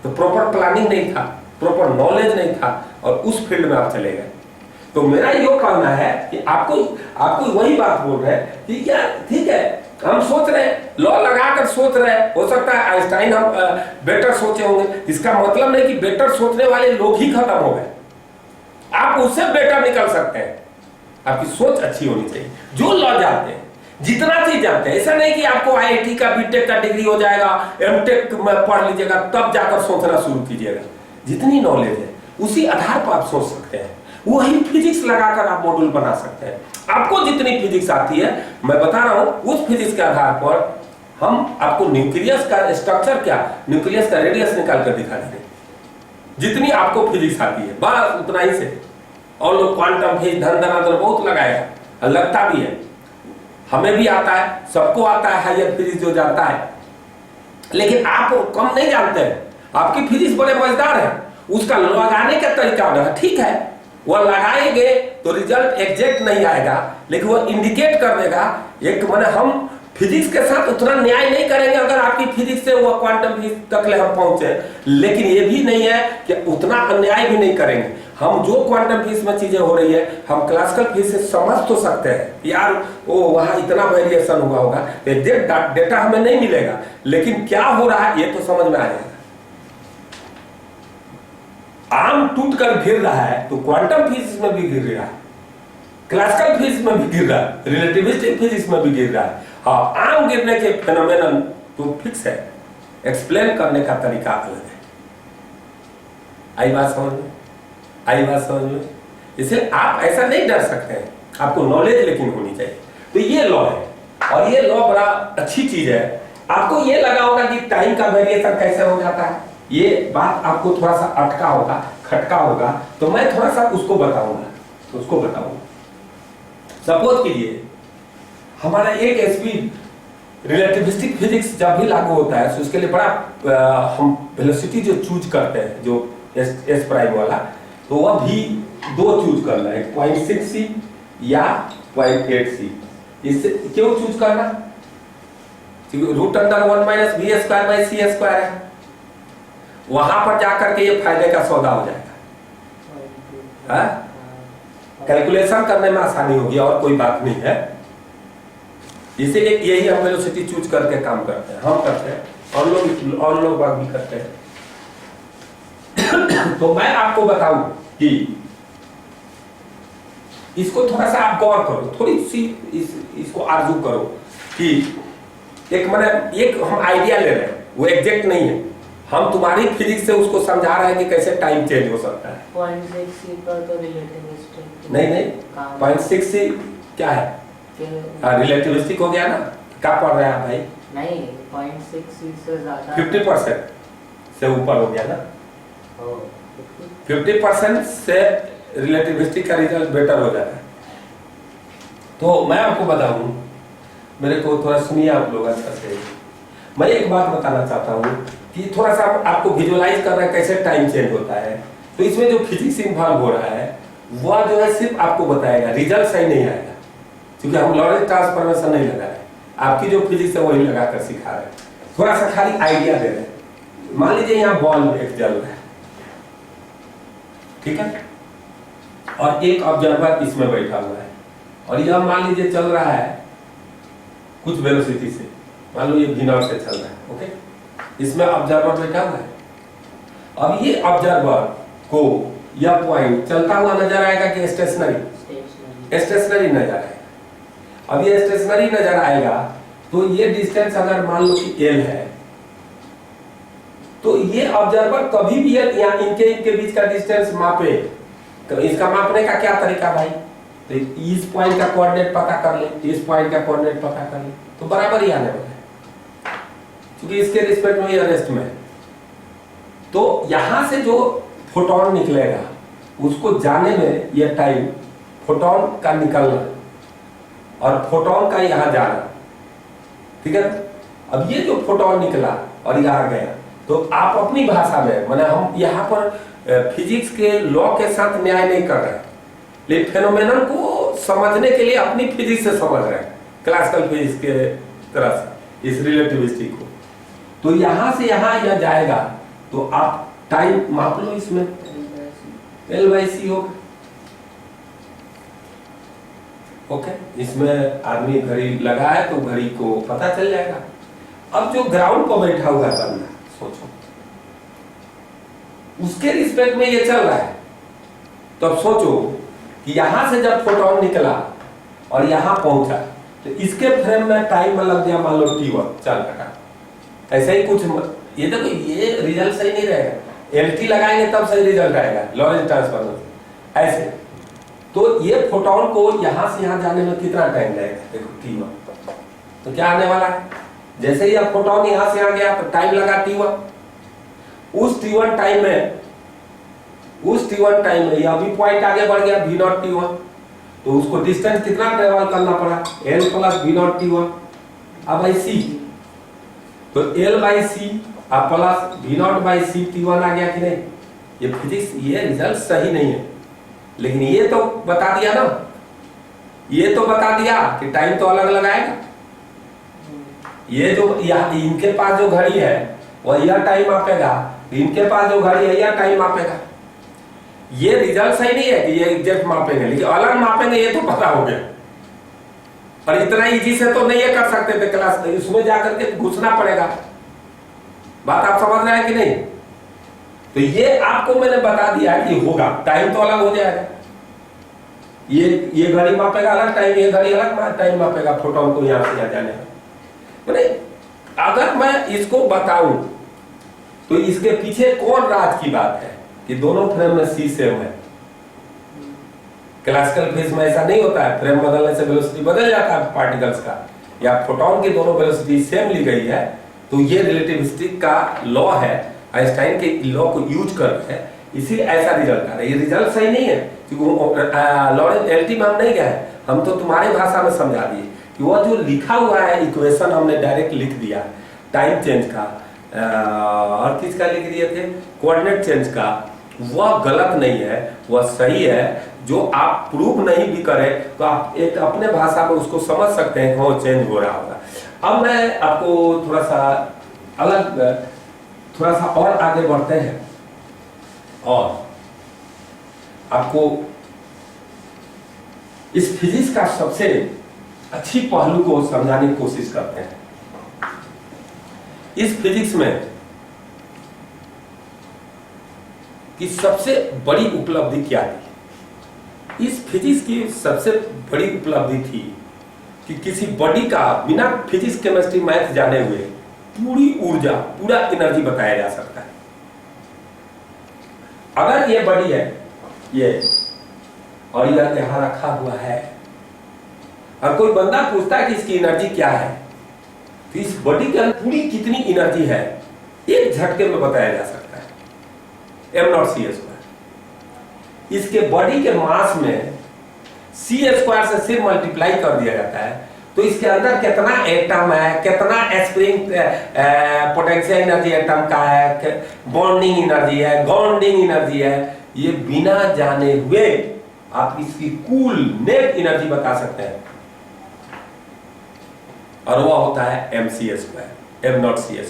[SPEAKER 1] तो प्रॉपर प्लानिंग नहीं था, प्रॉपर नॉलेज नहीं था और उस फील्ड में आप चले गए। तो मेरा ये कहना है कि आपको वही बात बोल रहे हैं कि यार ठीक है, हम सोच रहे हैं, लॉ लगाकर सोच रहे हैं, हो सकता है आइंस्टाइन हम बेटर सोचे होंगे, इसका मतलब नहीं कि बेटर सोचने वाले लोग ही खत्म हो गए। आप उससे बेटर निकल सकते हैं, आपकी सोच अच्छी होनी चाहिए। जो लॉ जानते हैं, जितना चीज जानते हैं, ऐसा नहीं कि आपको आईआईटी का बीटेक का डिग्री हो जाएगा, एमटेक में पढ़ लीजिएगा तब जाकर सोचना शुरू कीजिएगा। जितनी नॉलेज है उसी आधार पर आप सोच सकते हैं। वही फिजिक्स लगाकर आप मॉड्यूल बना सकते हैं। आपको जितनी फिजिक्स आती है, मैं बता रहा हूं, उस फिजिक्स के आधार पर हम आपको न्यूक्लियस का स्ट्रक्चर क्या, न्यूक्लियस का रेडियस निकाल कर दिखा देंगे। जितनी आपको फिजिक्स आती है बस उतना ही से। और लोग क्वांटम फिजिक्स धन धनाधन बहुत लगाएगा, लगता भी है, हमें भी आता है, सबको आता है हायर फिजिक्स जो जानता है, लेकिन आप कम नहीं जानते हैं। आपकी फिजिक्स बड़े मजेदार है, उसका लगाने का तरीका है, ठीक है, वो लगाएंगे तो रिजल्ट एग्जैक्ट नहीं आएगा, लेकिन वो इंडिकेट कर देगा। एक माने हम फिजिक्स के साथ उतना न्याय नहीं करेंगे अगर आपकी फिजिक्स से वो क्वांटम फिजिक्स तक ले हम पहुंचे, लेकिन ये भी नहीं है कि उतना अन्याय भी नहीं करेंगे। हम जो क्वांटम फिजिक्स में चीजें हो रही है, हम क्लासिकल फिजिक्स से समझ तो सकते हैं यार, वो वहां इतना वेरिएशन हुआ होगा, एग्जैक्ट डेटा हमें नहीं मिलेगा, लेकिन क्या हो रहा है ये तो समझ में आ जाएगा। आम टूट कर गिर रहा है तो क्वांटम फिजिक्स में भी गिर रहा है, क्लासिकल फिजिक्स में भी गिर रहा है, रिलेटिविस्टिक फिजिक्स में भी गिर रहा है। हाँ, आम गिरने के फेनोमेनन तो फिक्स है, एक्सप्लेन करने का तरीका अलग है। आई बात समझ में? आई बात समझ में? इसलिए आप ऐसा नहीं डर सकते हैं, आपको नॉलेज लेकिन होनी चाहिए। तो ये लॉ है और ये लॉ बड़ा अच्छी चीज है। आपको ये लगा होगा कि टाइम का वेरिएशन कैसे हो जाता है, ये बात आपको थोड़ा सा अटका होगा, खटका होगा, तो मैं थोड़ा सा उसको बताऊंगा। सपोज कीजिए हमारा एक स्पीड रिलेटिविस्टिक फिजिक्स जब भी लागू होता है तो उसके लिए बड़ा हम वेलोसिटी जो चूज करते हैं, जो एस प्राइम वाला, तो वह भी 2 चूज करना है, 0.6c या 0.8c। इससे क्यों चूज करना? क्योंकि √1 - v² है, वहां पर जाकर के ये फायदे का सौदा हो जाएगा। कैलकुलेशन करने में आसानी होगी और कोई बात नहीं है। इसीलिए यही हम वेलोसिटी चूज करके काम करते हैं, हम करते हैं और लोग बात भी करते हैं। तो मैं आपको बताऊं कि इसको थोड़ा सा आप गौर करो, थोड़ी सी इसको आर्जू करो कि एक हम आइडिया ले रहे हैं, वो एग्जैक्ट नहीं है, हम तुम्हारी फिजिक्स से उसको समझा रहे हैं कि कैसे टाइम चेंज हो सकता है।
[SPEAKER 2] 0.6c पर तो रिलेटिविस्टिक
[SPEAKER 1] नहीं 0.6c क्या है? रिलेटिविस्टिक हो गया ना, क्या पढ़ रहे हैं आप भाई?
[SPEAKER 2] नहीं 0.6c से ज्यादा
[SPEAKER 1] 50% से ऊपर हो गया ना, 50% से रिलेटिविस्टिक का रिजल्ट बेटर हो जाता है। तो मैं आपको बताऊं, मेरे को थोड़ा सुनिए आप लोग अच्छा से। मैं एक बात बताना चाहता हूं कि थोड़ा सा आपको विजुअलाइज कर रहा है कैसे टाइम चेंज होता है। तो इसमें जो फिजिक्स इन्वॉल्व हो रहा है वह जो है सिर्फ आपको बताएगा, रिजल्ट सही नहीं आएगा, क्योंकि हम लॉरेंस ट्रांसफॉर्मेशन नहीं लगा रहे, आपकी जो फिजिक्स है वही लगाकर सिखा रहे हैं। थोड़ा सा खाली आइडिया दे रहे हैं। मान लीजिए यहाँ बॉल एक जल रहा है, ठीक है, और एक ऑब्जर्वर इसमें बैठा हुआ है, और यह मान लीजिए चल रहा है कुछ वेलोसिटी से, मान लो ये v0 से चल रहा है, ओके, इसमें ऑब्जर्वर बैठा हुआ है। अब ये ऑब्जर्वर को यह पॉइंट चलता हुआ नजर आएगा कि स्टेशनरी? स्टेशनरी नजर आएगा। अब ये स्टेशनरी नजर आएगा तो ये डिस्टेंस अगर मान लो कि l है, तो ये ऑब्जर्वर कभी भी इनके बीच का डिस्टेंस मापे, तो इसका मापने का क्या तरीका भाई? तो इस पॉइंट का कोऑर्डिनेट पता कर ले, इस पॉइंट का कोऑर्डिनेट पता कर ले, तो बराबर ही आने वाला है, क्योंकि इसके रिस्पेक्ट में ये रेस्ट में है। तो यहां से जो फोटोन निकलेगा उसको जाने में ये टाइम फोटोन का निकलना और फोटोन का यहाँ जाना, ठीक है। अब ये जो फोटोन निकला और यहाँ गया, तो आप अपनी भाषा में, माने हम यहाँ पर फिजिक्स के लॉ के साथ न्याय नहीं कर रहे हैं, लेकिन फेनोमेनन को समझने के लिए अपनी फिजिक्स से समझ रहे हैं, क्लासिकल फिजिक्स के तरह से इस रिलेटिविटी को। तो यहाँ से यहाँ यह जाएगा, तो आप टाइम माप लो, इसमें L/c होगा। ओके, इसमें आदमी घड़ी लगा है तो घड़ी को पता चल जाएगा। अब जो ग्राउंड पर बैठा हुआ है बंदा, सोचो उसके रिस्पेक्ट में ये चल रहा है, तो अब सोचो कि यहां से जब फोटोन निकला और यहां पहुंचा, तो इसके फ्रेम में टाइम लग गया मान लो t1, चल रहा ऐसे ही कुछ। ये देखो ये रिजल्ट सही नहीं रहेगा, LT लगाएंगे तब सही रिजल्ट आएगा, लॉरेंस ट्रांसफॉर्म ऐसे। तो ये फोटोन को यहां से यहां जाने में कितना टाइम लगेगा, देखो t1, तो क्या आने वाला है, जैसे ही अब फोटोन यहां से आ गया तो टाइम लगा t1। उस t1 टाइम में यह भी पॉइंट आगे बढ़ गया v0 t1, तो उसको डिस्टेंस कितना ट्रेवल करना पड़ा, l प्लस v0 t1 अब c, तो L/c अब प्लस v0/c t1 आ गया कि नहीं। ये फिजिक्स, ये रिजल्ट सही नहीं है, लेकिन ये तो बता दिया ना, ये तो बता दिया कि टाइम तो अलग अलग आएगा। ये जो इनके पास जो घड़ी है वह यह टाइम मापेगा, इनके पास जो घड़ी है यह टाइम मापेगा। ये रिजल्ट सही नहीं है कि ये एग्जैक्ट मापेंगे, लेकिन अलग मापेंगे ये तो पता हो गया। और इतना इजी से तो नहीं ये कर सकते थे क्लास, इसमें जाकर के घुसना पड़ेगा। बात आप समझ रहे हैं कि नहीं। तो ये आपको मैंने बता दिया कि होगा, टाइम तो अलग हो जाएगा। ये घड़ी मापेगा अलग टाइम, ये घड़ी अलग टाइम मापेगा फोटोन को यहां से जाने में। अगर मैं इसको बताऊं तो इसके पीछे कौन राज की बात है कि दोनों फ्रेम में c सेम है। क्लासिकल फिजिक्स में ऐसा नहीं होता है, फ्रेम बदलने से वेलोसिटी बदल जाता है पार्टिकल्स का, या फोटोन की दोनों वेलोसिटी सेम ली गई है। तो ये रिलेटिविस्टिक का लॉ है, आइंस्टाइन के लॉ को यूज कर रहे हैं, इसीलिए ऐसा रिजल्ट आ रहा है। ये रिजल्ट सही नहीं है क्योंकि लॉरेंस LT में हम नहीं गए, हम तो तुम्हारी भाषा में समझा दिए कि वह जो लिखा हुआ है इक्वेशन हमने डायरेक्ट लिख दिया, टाइम चेंज का और किसका लिख दिए थे, कोऑर्डिनेट चेंज का, वह गलत नहीं है, वह सही है। जो आप प्रूव नहीं भी करें तो आप एक अपने भाषा में उसको समझ सकते हैं कि वो चेंज हो रहा होगा। अब मैं आपको थोड़ा सा अलग, थोड़ा सा और आगे बढ़ते हैं और आपको इस फिजिक्स का सबसे अच्छी पहलू को समझाने की कोशिश करते हैं। इस फिजिक्स में की सबसे बड़ी उपलब्धि क्या थी। इस फिजिक्स की सबसे बड़ी उपलब्धि थी कि किसी बॉडी का बिना फिजिक्स केमिस्ट्री मैथ जाने हुए पूरी ऊर्जा, पूरा एनर्जी बताया जा सकता है। अगर ये बॉडी है ये, और यह यहां रखा हुआ है, और कोई बंदा पूछता है कि इसकी एनर्जी क्या है, तो इस बॉडी के अंदर पूरी कितनी एनर्जी है एक झटके में बताया जा सकता है, m0c²। इसके बॉडी के मास में c² से सिर्फ मल्टीप्लाई कर दिया जाता है, तो इसके अंदर कितना एटम है, कितना स्प्रिंग पोटेंशियल एनर्जी एटम का है, बॉन्डिंग एनर्जी है, ग्राउंडिंग एनर्जी है, ये बिना जाने हुए आप इसकी कुल नेट एनर्जी बता सकते हैं, और वह होता है m0c²।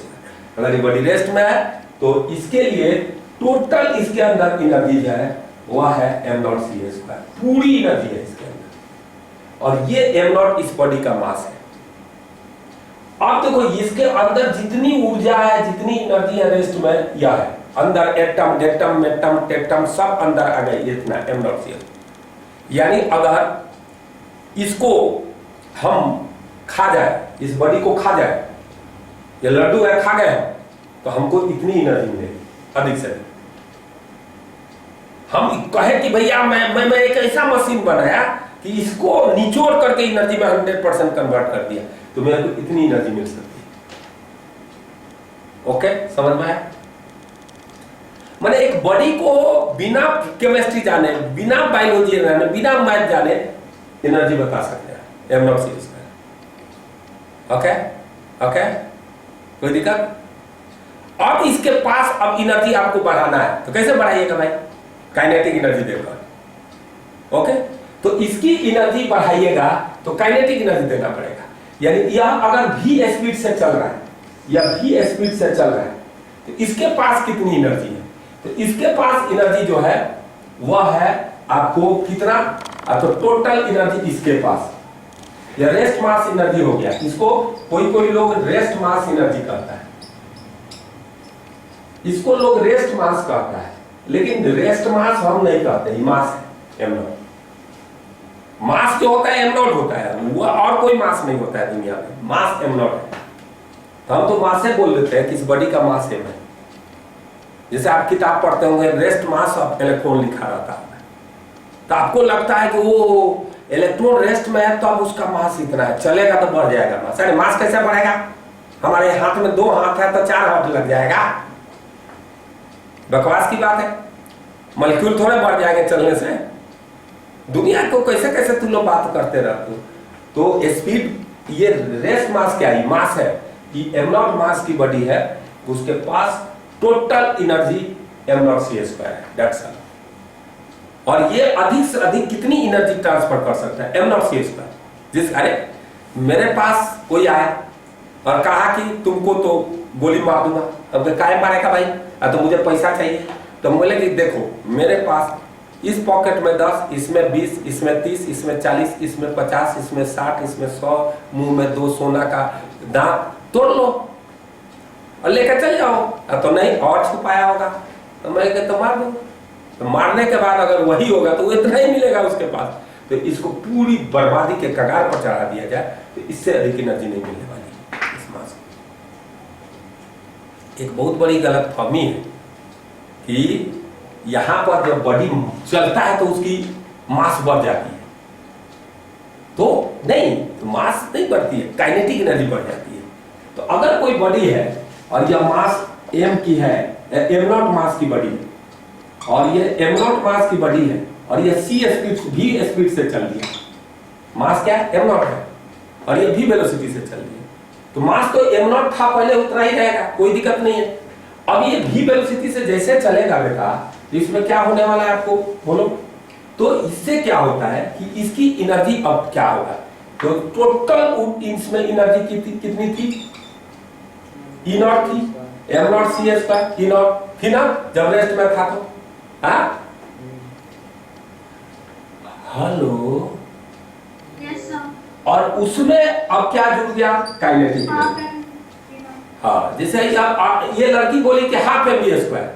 [SPEAKER 1] अगर ये बॉडी रेस्ट में है तो इसके लिए टोटल इसके अंदर एनर्जी है वह है m0c², पूरी एनर्जी है इसके अंदर, और ये m0 इस बॉडी का मास है। अब देखो इसके अंदर जितनी ऊर्जा है, जितनी एनर्जी है रेस्ट में, यह है अंदर एटम, डेटम, मेटम, टेटम सब अंदर आ गए, इतना m0c²। यानी अगर इसको हम खा जाए, इस बॉडी को खा जाए, ये लड्डू है खा गए तो हमको इतनी एनर्जी मिलेगी अधिक से अधिक। हम कहे कि भैया मैं एक ऐसा मशीन बनाया कि इसको निचोड़ करके एनर्जी में 100% कन्वर्ट कर दिया, तो मेरे को इतनी एनर्जी मिल सकती है। ओके, समझ में आया। मैंने एक बॉडी को बिना केमिस्ट्री जाने, बिना बायोलॉजी जाने, बिना मैथ जाने एनर्जी बता सकते हैं, m0 c square. Okay okay, कोई दिक्कत? अब इसके पास अब एनर्जी आपको बढ़ाना है, तो कैसे बढ़ाइएगा भाई? काइनेटिक एनर्जी देकर। ओके, तो इसकी एनर्जी बढ़ाइएगा तो काइनेटिक एनर्जी देना पड़ेगा। यानी यह अगर v स्पीड से चल रहा है या v स्पीड से चल रहा है तो इसके पास कितनी एनर्जी है? तो इसके पास एनर्जी जो है वह है आपको कितना? तो टोटल एनर्जी इसके पास, या रेस्ट मास एनर्जी हो गया। इसको कोई लोग रेस्ट मास एनर्जी कहता है, इसको लोग रेस्ट मास कहता है, लेकिन रेस्ट मास हम नहीं कहते, मास है m0। मास जो होता है m0 होता है, वो और कोई मास नहीं होता है दुनिया में, मास m0 है। हम तो मास से बोल देते हैं कि इस बॉडी का मास m है। जैसे आप किताब पढ़ते होंगे रेस्ट मास ऑफ इलेक्ट्रॉन लिखा रहता है, तो आपको लगता है कि वो इलेक्ट्रॉन रेस्ट में है तो अब उसका मास इतना है, चलेगा तो बढ़ जाएगा मास। अरे मास कैसे बढ़ेगा? हमारे हाथ में 2 हाथ है तो 4 हाथ लग जाएगा, बकवास की बात है। मॉलिक्यूल थोड़े बढ़ जाएंगे चलने से। दुनिया को कैसे कैसे तुम लोग बात करते रहते हो। तो स्पीड, ये रेस्ट मास क्या है? मास है कि m0 मास की बॉडी है, उसके पास total energy m0 c square है, दैट्स ऑल। और ये अधिक से अधिक कितनी एनर्जी ट्रांसफर कर सकता है? m0 c square. अरे मेरे पास कोई आया और कहा कि तुमको तो गोली मार दूंगा, अब काय मारेगा भाई? तो मुझे पैसा चाहिए। तो बोले कि देखो मेरे पास इस पॉकेट में 10, इसमें 20, इसमें 30, इसमें 40, इसमें 50, इसमें 60, इसमें 100, मुंह में 2 सोना का दांत, तोड़ लो और लेकर चल जाओ। तो नहीं, और छुपाया होगा। तो मैं कहता तो मार दूं। तो मारने के बाद अगर वही होगा तो वो इतना ही मिलेगा उसके पास। तो इसको पूरी बर्बादी के कगार पर चढ़ा दिया जाए तो इससे अधिक एनर्जी नहीं मिलने वाली इस मास को। एक बहुत बड़ी गलतफहमी है कि यहां पर जब बॉडी चलता है तो उसकी मास बढ़ जाती है, तो नहीं, तो मास नहीं बढ़ती है, काइनेटिक एनर्जी बढ़ जाती है। तो अगर कोई बॉडी है और यह मास m की है, m0 मास की बॉडी है, और ये m0 मास की बॉडी है और ये c स्पीड v स्पीड से चल रही है, मास क्या है? m0 है, और ये v वेलोसिटी से चल रही है, तो मास तो m0 था पहले उतना ही रहेगा, कोई दिक्कत नहीं है। अब ये v वेलोसिटी से जैसे चलेगा बेटा, तो इसमें क्या होने वाला है आपको बोलो? तो इससे क्या होता है कि इसकी एनर्जी अब क्या होगा? तो टोटल इसमें एनर्जी कितनी थी? E0 थी, m0 c स्क्वायर E0 थी ना जब रेस्ट में था तो। हाँ हेलो,
[SPEAKER 3] यस सर।
[SPEAKER 1] और उसमें अब क्या जुड़ गया? Kinetic energy. हाँ, जैसे ये लड़की बोली कि हाफ mv स्क्वायर,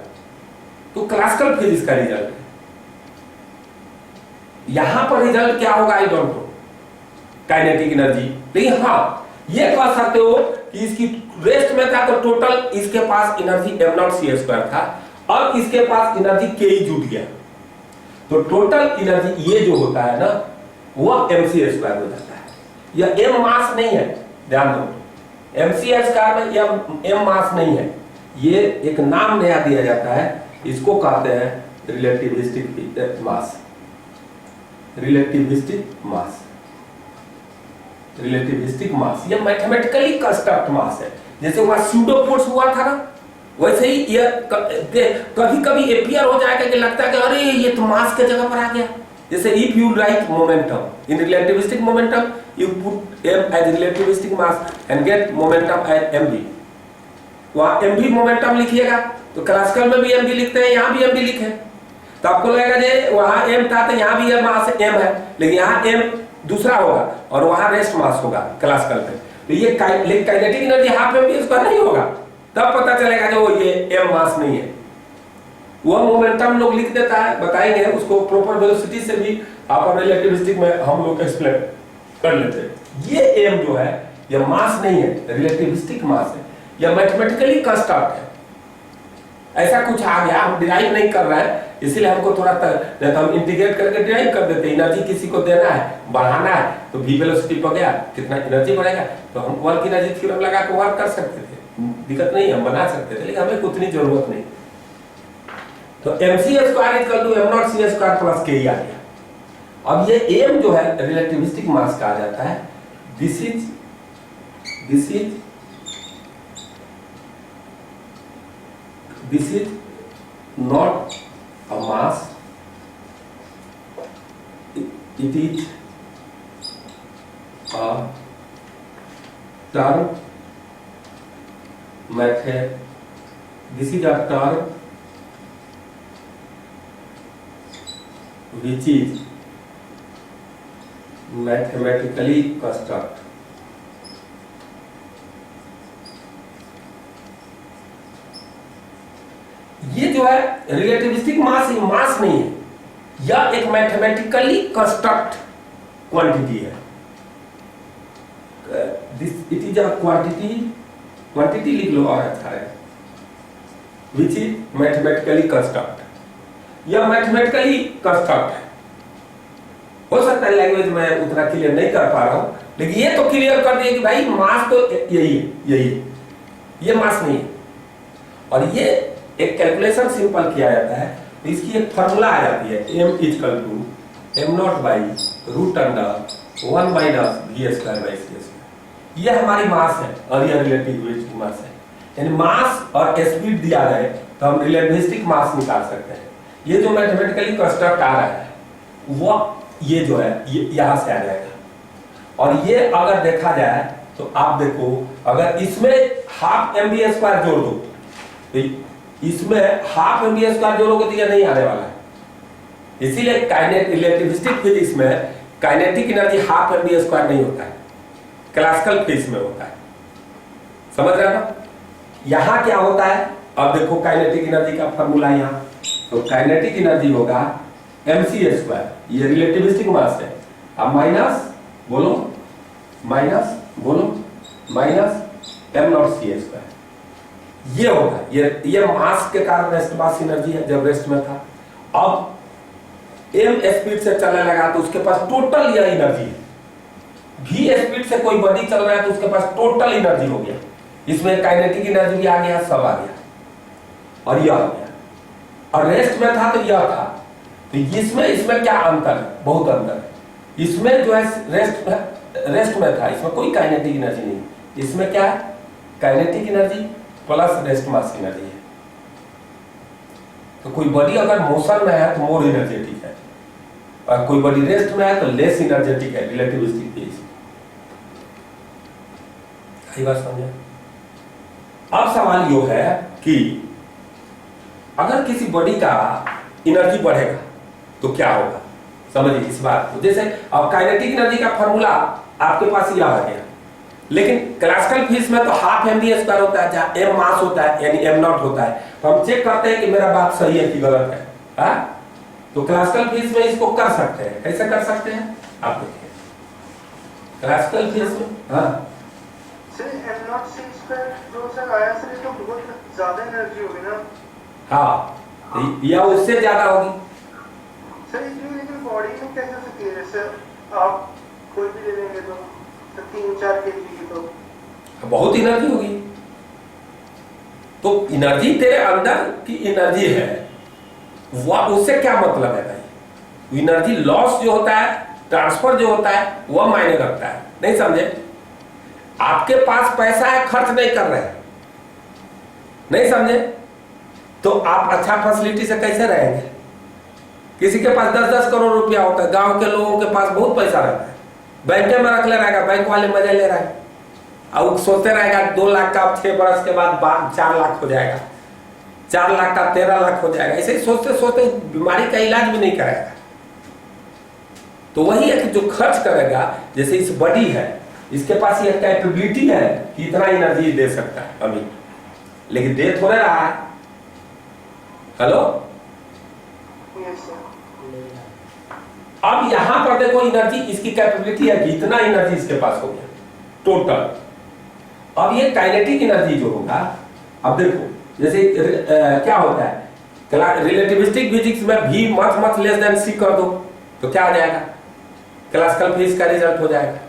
[SPEAKER 1] तो क्लासिकल फिजिक्स का रिजल्ट है। यहां पर रिजल्ट क्या होगा I don't know, kinetic energy. लेकिन हाँ ये कह सकते हो कि इसकी रेस्ट में था तो टोटल इसके पास एनर्जी m0 c स्क्वायर था, अब इसके पास एनर्जी k ही जुट गया, तो टोटल एनर्जी ये जो होता है ना वह mc स्क्वायर हो जाता है। यह m मास नहीं है, ध्यान दो, mc स्क्वायर में m मास नहीं है, ये एक नाम नया दिया जाता है, इसको कहते हैं रिलेटिविस्टिक मास। रिलेटिविस्टिक मास, रिलेटिविस्टिक मास ये मैथमेटिकली कंस्ट्रक्ट मास है। जैसे वहां स्यूडो फोर्स हुआ था ना, वैसे ही ये कभी कभी अपीयर हो जाएगा कि लगता है कि अरे ये तो मास के जगह पर आ गया। जैसे if you write momentum in relativistic momentum, you put m as relativistic mass and get momentum as mv। वहां mv मोमेंटम लिखिएगा, तो क्लासिकल में भी mv लिखते हैं, यहाँ भी mv लिखे, तो आपको लगेगा जे वहां m था तो यहाँ भी मास m है, लेकिन यहाँ m दूसरा होगा और वहां रेस्ट मास होगा क्लासिकल पे। तो ये kinetic energy half mv square नहीं होगा, तब पता चलेगा जो ये m मास नहीं है। वह मोमेंटम लोग लिख देता है, बताएंगे उसको प्रॉपर वेलोसिटी से भी आप रिलेटिविस्टिक में हम लोग एक्सप्लेन कर लेते हैं। ये m जो है यह मास नहीं है, रिलेटिविस्टिक मास है, यह मैथमेटिकली कंस्ट्रक्ट है। ऐसा कुछ आ गया, हम डिराइव नहीं कर रहे हैं, इसीलिए हमको थोड़ा तो हम इंटीग्रेट करके डिराइव कर देते हैं। एनर्जी किसी को देना है, बढ़ाना है, तो v वेलोसिटी पर गया, कितना एनर्जी बढ़ेगा, तो हम वर्क एनर्जी थ्योरम लगा के वर्क कर सकते थे, दिक्कत नहीं, हम बना सकते थे, लेकिन हमें उतनी जरूरत नहीं। तो mc square equal to m not c square plus k आ गया। अब ये m जो है रिलेटिविस्टिक मास कहा जाता है। This is not a mass, it is a term method. This is a term which is mathematically construct. ये जो है रिलेटिविस्टिक मास, ये मास नहीं है, यह एक मैथमेटिकली कंस्ट्रक्ट क्वांटिटी है। इट इज अ क्वांटिटी लिख लो और अच्छा है, विच इज मैथमेटिकली कंस्ट्रक्ट। यह मैथमेटिकली कंस्ट्रक्ट है। हो सकता है लैंग्वेज में उतना क्लियर नहीं कर पा रहा हूं, लेकिन ये तो क्लियर कर दिए कि भाई मास तो यही है, ये मास नहीं है। और ये एक कैलकुलेशन सिंपल किया जाता है, तो इसकी एक फार्मूला आ जाती है, m equal to m not by root under 1 minus v square by c square. ये हमारी मास है और ये रिलेटिविस्टिक मास है। यानी मास और स्पीड दिया है तो हम रिलेटिविस्टिक मास निकाल सकते हैं। ये जो मैथमेटिकली कंस्ट्रक्ट आ रहा है वो ये जो है ये यहां से आ जाएगा। और ये अगर देखा जाए तो आप देखो, अगर इसमें हाफ एम बी स्क्वायर जोड़ दो तो इसमें हाफ एम बी स्क्वायर जोड़ोगे तो ये नहीं आने वाला है। इसीलिए रिलेटिविस्टिक फिजिक्स में kinetic energy half M B square नहीं होता है, क्लासिकल फिजिक्स में होता है। समझ रहे हो? यहां क्या होता है, अब देखो काइनेटिक एनर्जी का फॉर्मूला यहां, तो काइनेटिक एनर्जी होगा mc स्क्वायर, ये रिलेटिविस्टिक मास है। अब minus m not c square, ये होगा। ये मास के कारण रेस्ट मास एनर्जी है जब रेस्ट में था। अब m स्पीड से चलने लगा तो उसके पास टोटल यह एनर्जी है। v स्पीड से कोई बॉडी चल रहा है तो उसके पास टोटल एनर्जी हो गया। इसमें काइनेटिक एनर्जी भी आ गया, सब आ गया और यह आ गया। और रेस्ट में था तो यह था। तो इसमें क्या अंतर है? बहुत अंतर है। इसमें जो है रेस्ट में था, इसमें कोई काइनेटिक एनर्जी नहीं। इसमें क्या है? Kinetic energy plus rest mass energy है। तो कोई बॉडी अगर मोशन में है तो मोर एनर्जेटिक है, और कोई बॉडी रेस्ट में है तो लेस एनर्जेटिक है। रिलेटिविस्टिक फिजिक्स यही बात समझे। अब सवाल यो है कि अगर किसी बॉडी का एनर्जी बढ़ेगा तो क्या होगा, समझिए इस बात को। जैसे अब काइनेटिक एनर्जी का फॉर्मूला आपके पास यह आ गया, लेकिन क्लासिकल फिजिक्स में तो हाफ एम बी स्क्वायर होता है, जहां m मास होता है यानी m नॉट होता है। तो हम चेक करते हैं कि मेरा बात सही है कि गलत है। हा? तो क्लासिकल फिजिक्स में इसको कर सकते हैं। कैसे कर सकते हैं आप देखिए क्लासिकल फिजिक्स में। हाँ
[SPEAKER 4] sir m not c square जो सर आया सर, तो बहुत ज्यादा एनर्जी होगी ना।
[SPEAKER 1] हाँ, या उससे ज्यादा होगी
[SPEAKER 4] सर। इसमें लेकिन बॉडी में कैसे सकती है? जैसे आप कोई भी ले लेंगे तो 3-4 kg की तो
[SPEAKER 1] बहुत एनर्जी होगी। तो एनर्जी तेरे अंदर की एनर्जी है, वह उससे क्या मतलब है भाई? एनर्जी लॉस जो होता है, ट्रांसफर जो होता है, वह मायने रखता है। नहीं समझे? आपके पास पैसा है, खर्च नहीं कर रहे हैं, नहीं समझे? तो आप अच्छा फैसिलिटी से कैसे रहेंगे? किसी के पास 10-10 करोड़ रुपया होता है, गांव के लोगों के पास बहुत पैसा रहता है, बैंक में रख ले रहेगा, बैंक वाले मजे ले रहे हैं, और सोचते रहेगा 2 लाख का 6 बरस के बाद 4 लाख हो जाएगा, 4 लाख का 13 लाख हो जाएगा। ऐसे ही सोचते सोचते बीमारी का इलाज भी नहीं कराएगा। तो वही है कि जो खर्च करेगा, जैसे इस बॉडी है, इसके पास ये कैपेबिलिटी है कि इतना एनर्जी दे सकता है अभी, लेकिन दे थोड़े रहा है। हेलो, अब यहां पर देखो एनर्जी, इसकी कैपेबिलिटी है कि इतना एनर्जी इसके पास हो गया टोटल। अब ये काइनेटिक एनर्जी जो होगा, अब देखो जैसे क्या होता है रिलेटिविस्टिक फिजिक्स में v much less than c कर दो तो क्या आ जाएगा? क्लासिकल फिजिक्स का रिजल्ट हो जाएगा।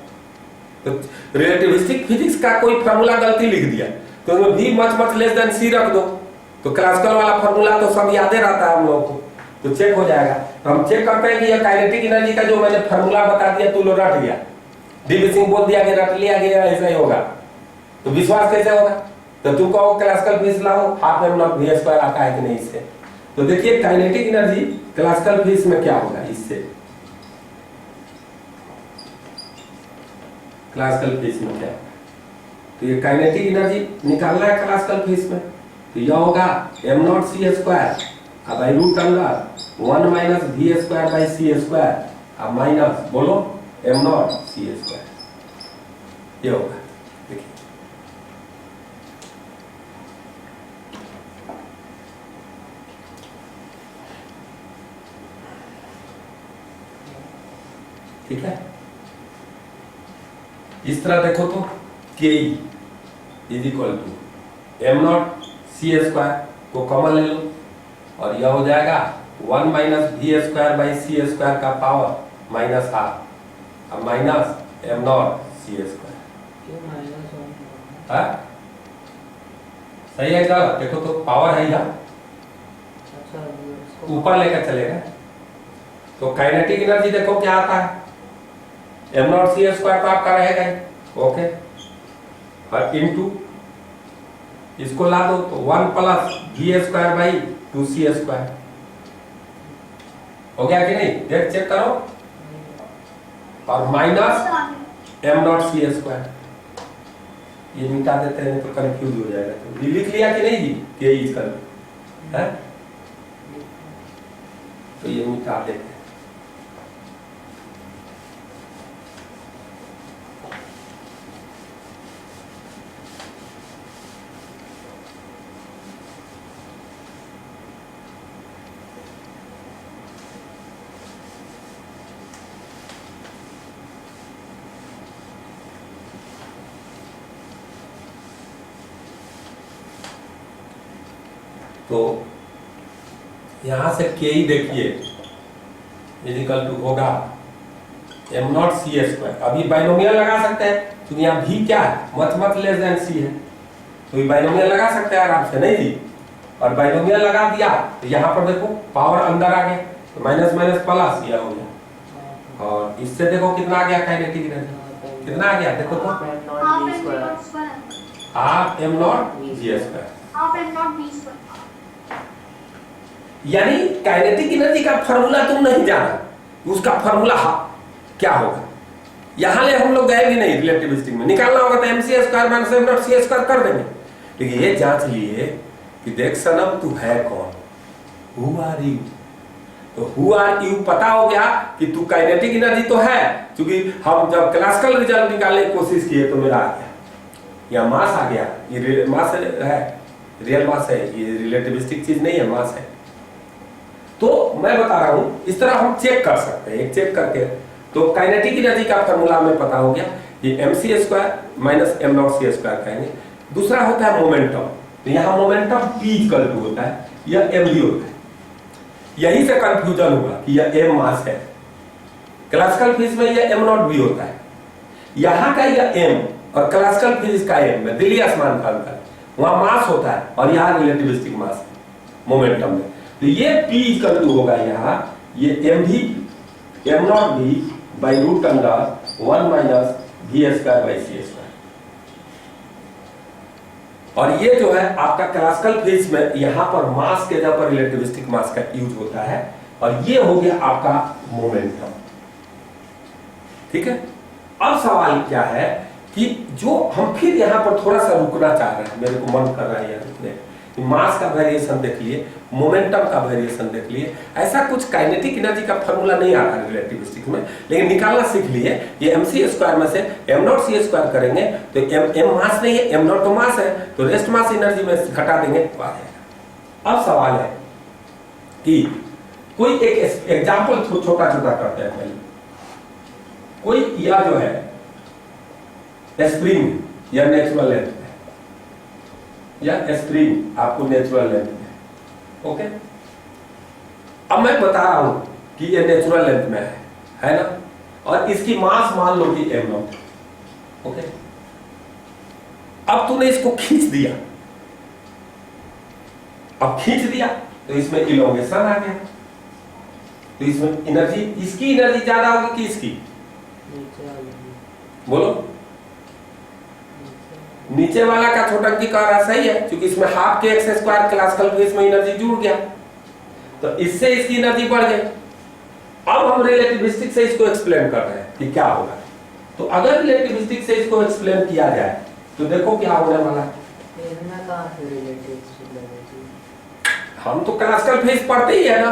[SPEAKER 1] तो रिलेटिविस्टिक फिजिक्स का कोई फॉर्मूला गलती लिख दिया तो v much less than c रख दो तो क्लासिकल वाला फॉर्मूला तो सब याद रहता है हम लोग को, तो चेक हो जाएगा। तो हम चेक करते हैं कि ये काइनेटिक एनर्जी का जो मैंने फॉर्मूला बता दिया तू लोग रट गया, डीवी सिंह बोल दिया कि रट लिया गया, ऐसा ही होगा, तो विश्वास कैसे होगा? तो तुम कहो क्लासिकल फिजिक्स लाओ, half M not V square आता है कि नहीं इससे? तो देखिए काइनेटिक एनर्जी क्लासिकल फिजिक्स में क्या होगा इससे, क्लासिकल फिजिक्स में क्या होगा? तो ये काइनेटिक एनर्जी निकालना है क्लासिकल फिजिक्स में, तो यह होगा एम नॉट सी स्क्वायर अब by root under 1 minus V square by C square अब माइनस बोलो एम नॉट सी स्क्वायर, ये होगा। देखिए ठीक है, इस तरह देखो तो K is equal to M not C square को कॉमन ले लो और यह हो जाएगा 1 minus V square by C square का पावर माइनस हाफ अब minus M not C square. सही है क्या? देखो तो पावर है यहाँ ऊपर लेकर चलेगा, तो काइनेटिक एनर्जी देखो क्या आता है, एम नॉट सी स्क्वायर तो आपका रहेगा ही, ओके, और इनटू इसको ला दो तो 1 plus V square by 2c square हो गया कि नहीं? देख चेक करो, और minus M not C square, ये मिटा देते हैं तो कंफ्यूज हो जाएगा। तो ये लिख लिया कि नहीं जी के इज कर है, तो ये मिटा देते हैं। तो यहां से के ही देखिए इक्वल टू होगा एम नॉट सी स्क्वायर, अभी बाइनोमियल लगा सकते हैं क्योंकि यहाँ भी क्या है मत लेस देन सी है, तो ये बाइनोमियल लगा सकते हैं आराम से, नहीं जी? और बाइनोमियल लगा दिया तो यहाँ पर देखो पावर अंदर आ गया तो माइनस माइनस प्लस यह हो गया, और इससे देखो कितना आ गया काइनेटिक एनर्जी, कितना आ गया देखो तो half M not V square. यानी काइनेटिक एनर्जी का फार्मूला तुम नहीं जाना, उसका फार्मूला क्या होगा, यहां ले हम लोग गए भी नहीं, रिलेटिविस्टिक में निकालना होगा तो mc square minus m dot c square कर देंगे, लेकिन ये जांच लिए कि देख सनम तू है कौन, हु आर यू, तो हु आर यू पता हो गया कि तू काइनेटिक एनर्जी तो है, क्योंकि हम जब क्लासिकल रिजल्ट निकालने की कोशिश किए तो मेरा आ गया, या मास आ गया, ये मास है, रियल मास है, ये रिलेटिविस्टिक चीज नहीं है, मास है। तो मैं बता रहा हूं इस तरह हम चेक कर सकते हैं, एक चेक करके तो काइनेटिक एनर्जी का फार्मूला हमें पता हो गया, ये mc square minus m not c square कहेंगे। दूसरा होता है मोमेंटम, तो यहाँ मोमेंटम p इक्वल टू होता है, यह mv होता है, यही से कंफ्यूजन हुआ कि यह m मास है, क्लासिकल फिजिक्स में यह m नॉट v होता है, यहाँ का यह m और क्लासिकल फिजिक्स का m में दिल्ली आसमान का अंतर, वहां मास होता है और यहाँ रिलेटिविस्टिक मास है मोमेंटम में, तो ये p इक्वल टू होगा यहाँ ये mv m not v by root under 1 minus V square by C square. और ये जो है आपका क्लासिकल फिजिक्स में यहाँ पर मास के जगह पर रिलेटिविस्टिक मास का यूज होता है, और ये हो गया आपका मोमेंटम, ठीक है। अब सवाल क्या है कि जो हम फिर यहाँ पर थोड़ा सा रुकना चाह रहे हैं, मेरे को मन कर रहा है यहाँ रुकने, मास का वेरिएशन देख लिए, मोमेंटम का वेरिएशन देख लिए, ऐसा कुछ काइनेटिक एनर्जी का फार्मूला नहीं आता रिलेटिविस्टिक में, लेकिन निकालना सीख लिए। ये mc स्क्वायर में से m नॉट c स्क्वायर करेंगे तो m मास नहीं है, m नॉट तो मास है, तो रेस्ट मास एनर्जी में घटा देंगे तो आ जाएगा। अब सवाल है कि कोई एक एग्जाम्पल छोटा छोटा करते हैं पहले, कोई यह जो है स्प्रिंग या नेचुरल लेंथ है, या स्प्रिंग आपको नेचुरल लेंथ है, ओके। अब मैं बता रहा हूं कि ये नेचुरल लेंथ में है ना, और इसकी मास मान लो कि m नॉट, ओके। अब तूने इसको खींच दिया, अब खींच दिया तो इसमें इलोंगेशन आ गया, तो इसमें एनर्जी, इसकी एनर्जी ज्यादा होगी कि इसकी?
[SPEAKER 2] नीचे वाली।
[SPEAKER 1] बोलो। नीचे वाला का छोटंकी कह रहा सही है, क्योंकि इसमें हाफ के एक्स स्क्वायर क्लासिकल फेज में एनर्जी जुड़ गया, तो इससे इसकी एनर्जी बढ़ गई। अब हम रिलेटिविस्टिक से इसको एक्सप्लेन कर रहे हैं कि क्या होगा। तो अगर रिलेटिविस्टिक से इसको एक्सप्लेन किया जाए तो देखो क्या होने वाला है।
[SPEAKER 2] इसमें कहाँ से रिलेटिविस्टिक लगेगी?
[SPEAKER 1] हम तो क्लासिकल फेज पढ़ते ही है ना।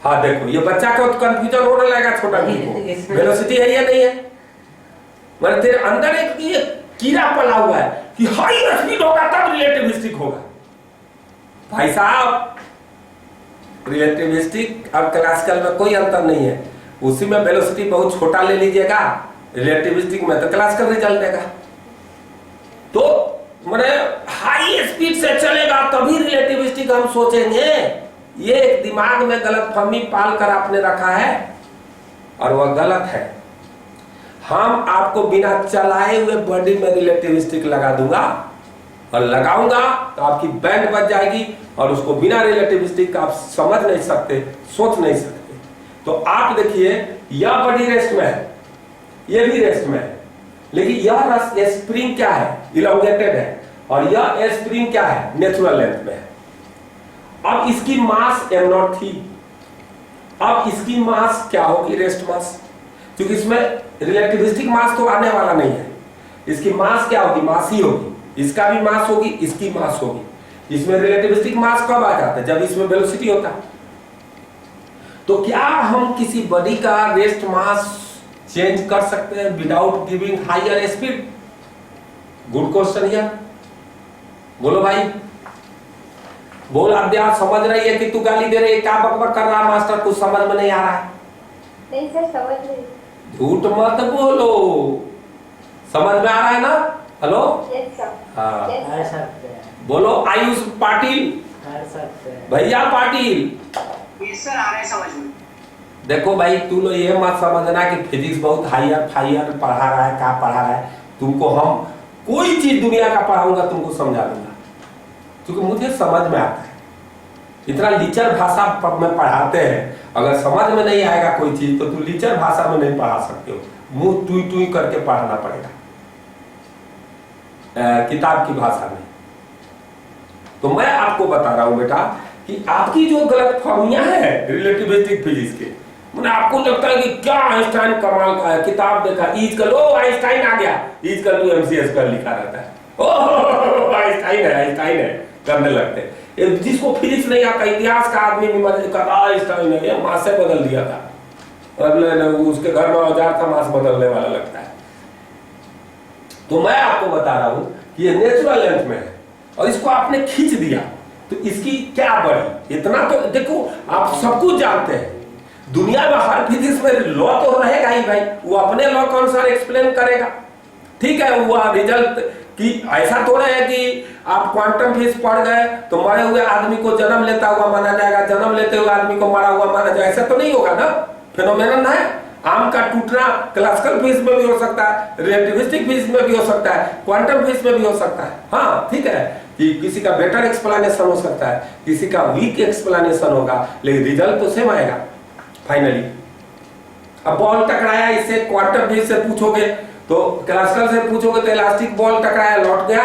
[SPEAKER 1] हाँ देखो, ये बच्चा को तो कंफ्यूजन होने लगेगा छोटा को, वेलोसिटी है या नहीं है, मतलब तेरे अंदर एक ये कीड़ा पला हुआ है कि हाई स्पीड होगा तब रिलेटिविस्टिक होगा। भाई साहब, रिलेटिविस्टिक और क्लासिकल में कोई अंतर नहीं है, उसी में वेलोसिटी बहुत छोटा ले लीजिएगा, रिलेटिविस्टिक में तो क्लासिकल रिजल्ट देगा। तो मैंने हाई स्पीड से चलेगा तभी रिलेटिविस्टिक हम सोचेंगे, ये एक दिमाग में गलतफहमी पाल कर आपने रखा है और वह गलत है। हम आपको बिना चलाए हुए बॉडी में रिलेटिविस्टिक लगा दूंगा और लगाऊंगा तो आपकी बैंड बच जाएगी, और उसको बिना रिलेटिविस्टिक आप समझ नहीं सकते, सोच नहीं सकते। तो आप देखिए, यह बॉडी रेस्ट में है, यह भी रेस्ट में है, लेकिन यह स्प्रिंग क्या है? इलोंगेटेड है, और यह स्प्रिंग क्या है? नेचुरल लेंथ में है। अब इसकी मास m0 थी, अब इसकी मास क्या होगी? रेस्ट मास, क्योंकि इसमें रिलेटिविस्टिक मास तो आने वाला नहीं है। इसकी मास क्या होगी? मास ही होगी, इसका भी मास होगी, इसकी मास होगी। इसमें रिलेटिविस्टिक मास कब आ जाता है? जब इसमें वेलोसिटी होता है। तो क्या हम किसी बॉडी का रेस्ट मास चेंज कर सकते हैं without giving higher speed? Good question यार, बोलो भाई, बोल। अभ्यास समझ रही है कि तू गाली दे रही है? क्या बकबक कर रहा है मास्टर, कुछ समझ में नहीं आ रहा है?
[SPEAKER 3] नहीं सर, समझ रही।
[SPEAKER 1] झूठ मत बोलो, समझ में आ रहा है ना? Hello,
[SPEAKER 3] yes sir.
[SPEAKER 1] हाँ
[SPEAKER 2] कर सकते हैं,
[SPEAKER 1] बोलो। आयुष पाटिल,
[SPEAKER 2] कर सकते हैं।
[SPEAKER 1] भैया पाटिल,
[SPEAKER 5] यस सर, आ रहे हैं समझ में।
[SPEAKER 1] देखो भाई, तू लोग ये मत समझना कि फिजिक्स बहुत हायर फायर पढ़ा रहा है, क्या पढ़ा रहा है। तुमको हम कोई चीज दुनिया का पढ़ाऊंगा, तुमको समझा दूंगा, क्योंकि मुझे समझ में आता है। इतना लीचर भाषा में पढ़ाते हैं, अगर समझ में नहीं आएगा कोई चीज तो तू लीचर भाषा में नहीं पढ़ा सकते हो, मुंह टुई टुई करके पढ़ना पड़ेगा किताब की भाषा में। तो मैं आपको बता रहा हूं बेटा कि आपकी जो गलतफहमियां हैं रिलेटिविस्टिक फिजिक्स के, मैंने आपको लगता है कि क्या आइंस्टाइन कमाल का है, किताब देखा, ईज कर लो, आइंस्टाइन आ गया, ईज कर लो, MCS कर लिखा रहता है, ओह आइंस्टाइन है, आइंस्टाइन है करने लगते हैं। जिसको फिजिक्स नहीं आता, इतिहास का आदमी भी मदद कर, आइंस्टाइन है, ये मास से बदल दिया था, उसके घर में औजार था, मास बदलने वाला लगता है। तो मैं आपको बता रहा हूं कि ये नेचुरल लेंथ में है, और इसको आपने खींच दिया तो इसकी क्या बढ़ी? इतना तो देखो, आप सब कुछ जानते हैं, दुनिया में हर फिजिक्स में लॉ तो रहेगा ही भाई, वो अपने लॉ के अनुसार एक्सप्लेन करेगा, ठीक है। वो रिजल्ट कि ऐसा थोड़ा है कि आप क्वांटम फिजिक्स पढ़ गए तो मरे हुए आदमी को जन्म लेता हुआ माना जाएगा, जन्म लेते हुए आदमी को मरा हुआ माना जाएगा, ऐसा तो नहीं होगा ना। फिनोमेनन है, आम का टूटना क्लासिकल फिजिक्स में भी हो सकता है, रिलेटिविस्टिक फिजिक्स में भी हो सकता है, क्वांटम फिजिक्स में भी हो सकता है। हाँ ठीक है कि किसी का बेटर एक्सप्लेनेशन हो सकता है, किसी का वीक एक्सप्लेनेशन होगा, लेकिन रिजल्ट तो सेम आएगा फाइनली। अब बॉल टकराया, इससे क्वांटम फिजिक्स से पूछोगे तो क्लासिकल से पूछोगे तो इलास्टिक बॉल टकराया लौट गया,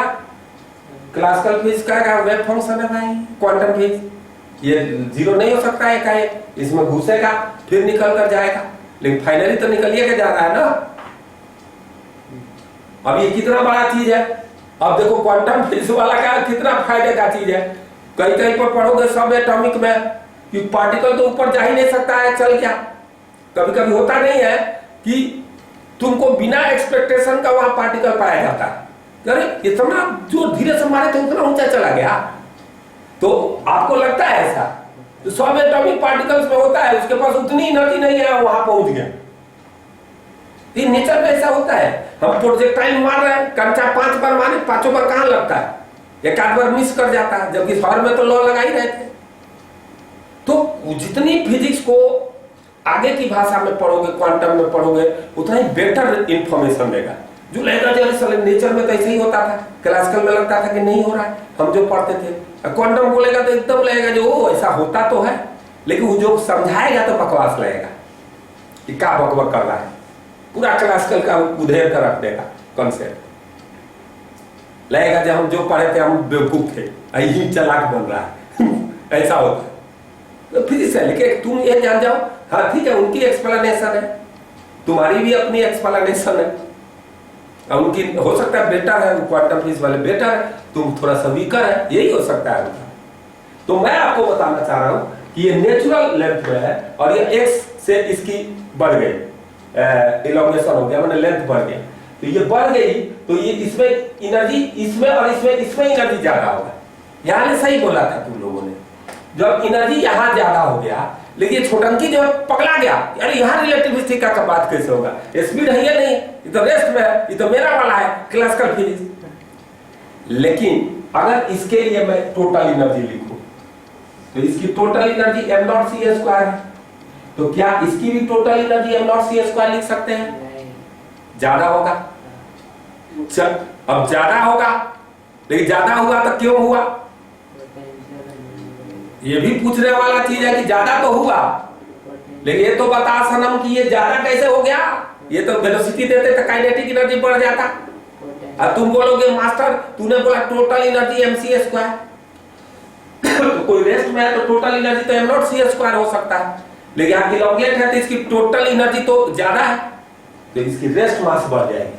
[SPEAKER 1] क्लासिकल फिजिक्स का वेव फंक्शन है भाई, क्वांटम फिजिक्स ये जीरो नहीं हो सकता है, का इसमें घुसेगा फिर निकल कर जाएगा, लेकिन फाइनली तो निकलिए के जा रहा है ना। अब ये कितना बड़ा चीज है, अब देखो क्वांटम फिजिक्स वाला का कितना फायदे का चीज है। कहीं कहीं पर पढ़ोगे सब एटॉमिक में कि पार्टिकल तो ऊपर जा ही नहीं सकता है, चल क्या। कभी कभी होता नहीं है कि तुमको बिना एक्सपेक्टेशन का वहां पार्टिकल पाया जाता है, अरे इतना जो धीरे से मारे तो उतना ऊंचा चला गया, तो आपको लगता है ऐसा। तो सब एटॉमिक पार्टिकल्स में होता है, उसके पास उतनी एनर्जी नहीं है, वहां पहुंच गया। ये नेचर में ऐसा होता है। हम प्रोजेक्टाइल मार रहे हैं, कंचा 5 बार मारे, 5 बार कहां लगता है, एक आध बार मिस कर जाता है, जबकि शहर में तो लॉ लगा ही रहे थे। तो जितनी फिजिक्स को आगे की भाषा में पढ़ोगे, क्वांटम में पढ़ोगे, उतना ही बेटर इंफॉर्मेशन देगा। जो लगेगा जो नेचर में तो ऐसे ही होता था, क्लासिकल में लगता था कि नहीं हो रहा है, हम जो पढ़ते थे। क्वांटम बोलेगा तो एकदम लगेगा जो ओ ऐसा होता तो है, लेकिन वो जो समझाएगा तो बकवास लगेगा कि क्या बकवास कर रहा है, पूरा क्लासिकल का उधेर कर रख देगा कॉन्सेप्ट। लगेगा जब हम जो पढ़े थे हम बेवकूफ थे, यही चालाक बन रहा है ऐसा होता है। तो फिर से लेकिन तुम ये जान जाओ, हाँ ठीक है उनकी एक्सप्लेनेशन है, तुम्हारी भी अपनी एक्सप्लेनेशन है, उनकी हो सकता है बेटर है, क्वांटम फिजिक्स वाले बेटर है, तुम थोड़ा सा वीकर है, यही हो सकता है उनका। तो मैं आपको बताना चाह रहा हूं कि ये नेचुरल लेंथ में है और ये एक्स से इसकी बढ़ गई, इलॉन्गेशन हो गया, मैंने लेंथ बढ़ गया, तो ये बढ़ गई तो ये इसमें एनर्जी, इसमें और इसमें एनर्जी ज्यादा होगा। यहाँ ने सही बोला था तुम लोगों ने, जब एनर्जी यहाँ ज्यादा हो गया, लेकिन छोटंकी जो पगला गया, यार यहाँ रिलेटिविस्टिक का बात कैसे होगा, स्पीड है या नहीं, ये तो रेस्ट में है, ये तो मेरा वाला है क्लासिकल फिजिक्स। लेकिन अगर इसके लिए मैं टोटल एनर्जी लिखूं तो इसकी टोटल एनर्जी m0c² है, तो क्या इसकी भी टोटल एनर्जी m0c² लिख सकते हैं? ज्यादा होगा। चल अब ज्यादा होगा, लेकिन ज्यादा हुआ तो क्यों हुआ, ये भी पूछने वाला चीज है कि ज्यादा तो हुआ, लेकिन ये तो बता सनम कि ये ज्यादा कैसे हो गया, ये तो वेलोसिटी देते तो काइनेटिक एनर्जी बढ़ जाता। अब तुम बोलोगे मास्टर तूने बोला टोटल एनर्जी mc², तो कोई रेस्ट में है तो टोटल एनर्जी तो m0c² हो सकता है, लेकिन यहाँ इलॉन्गेट है तो इसकी टोटल एनर्जी तो ज्यादा है, तो इसकी रेस्ट मास बढ़ जाएगी,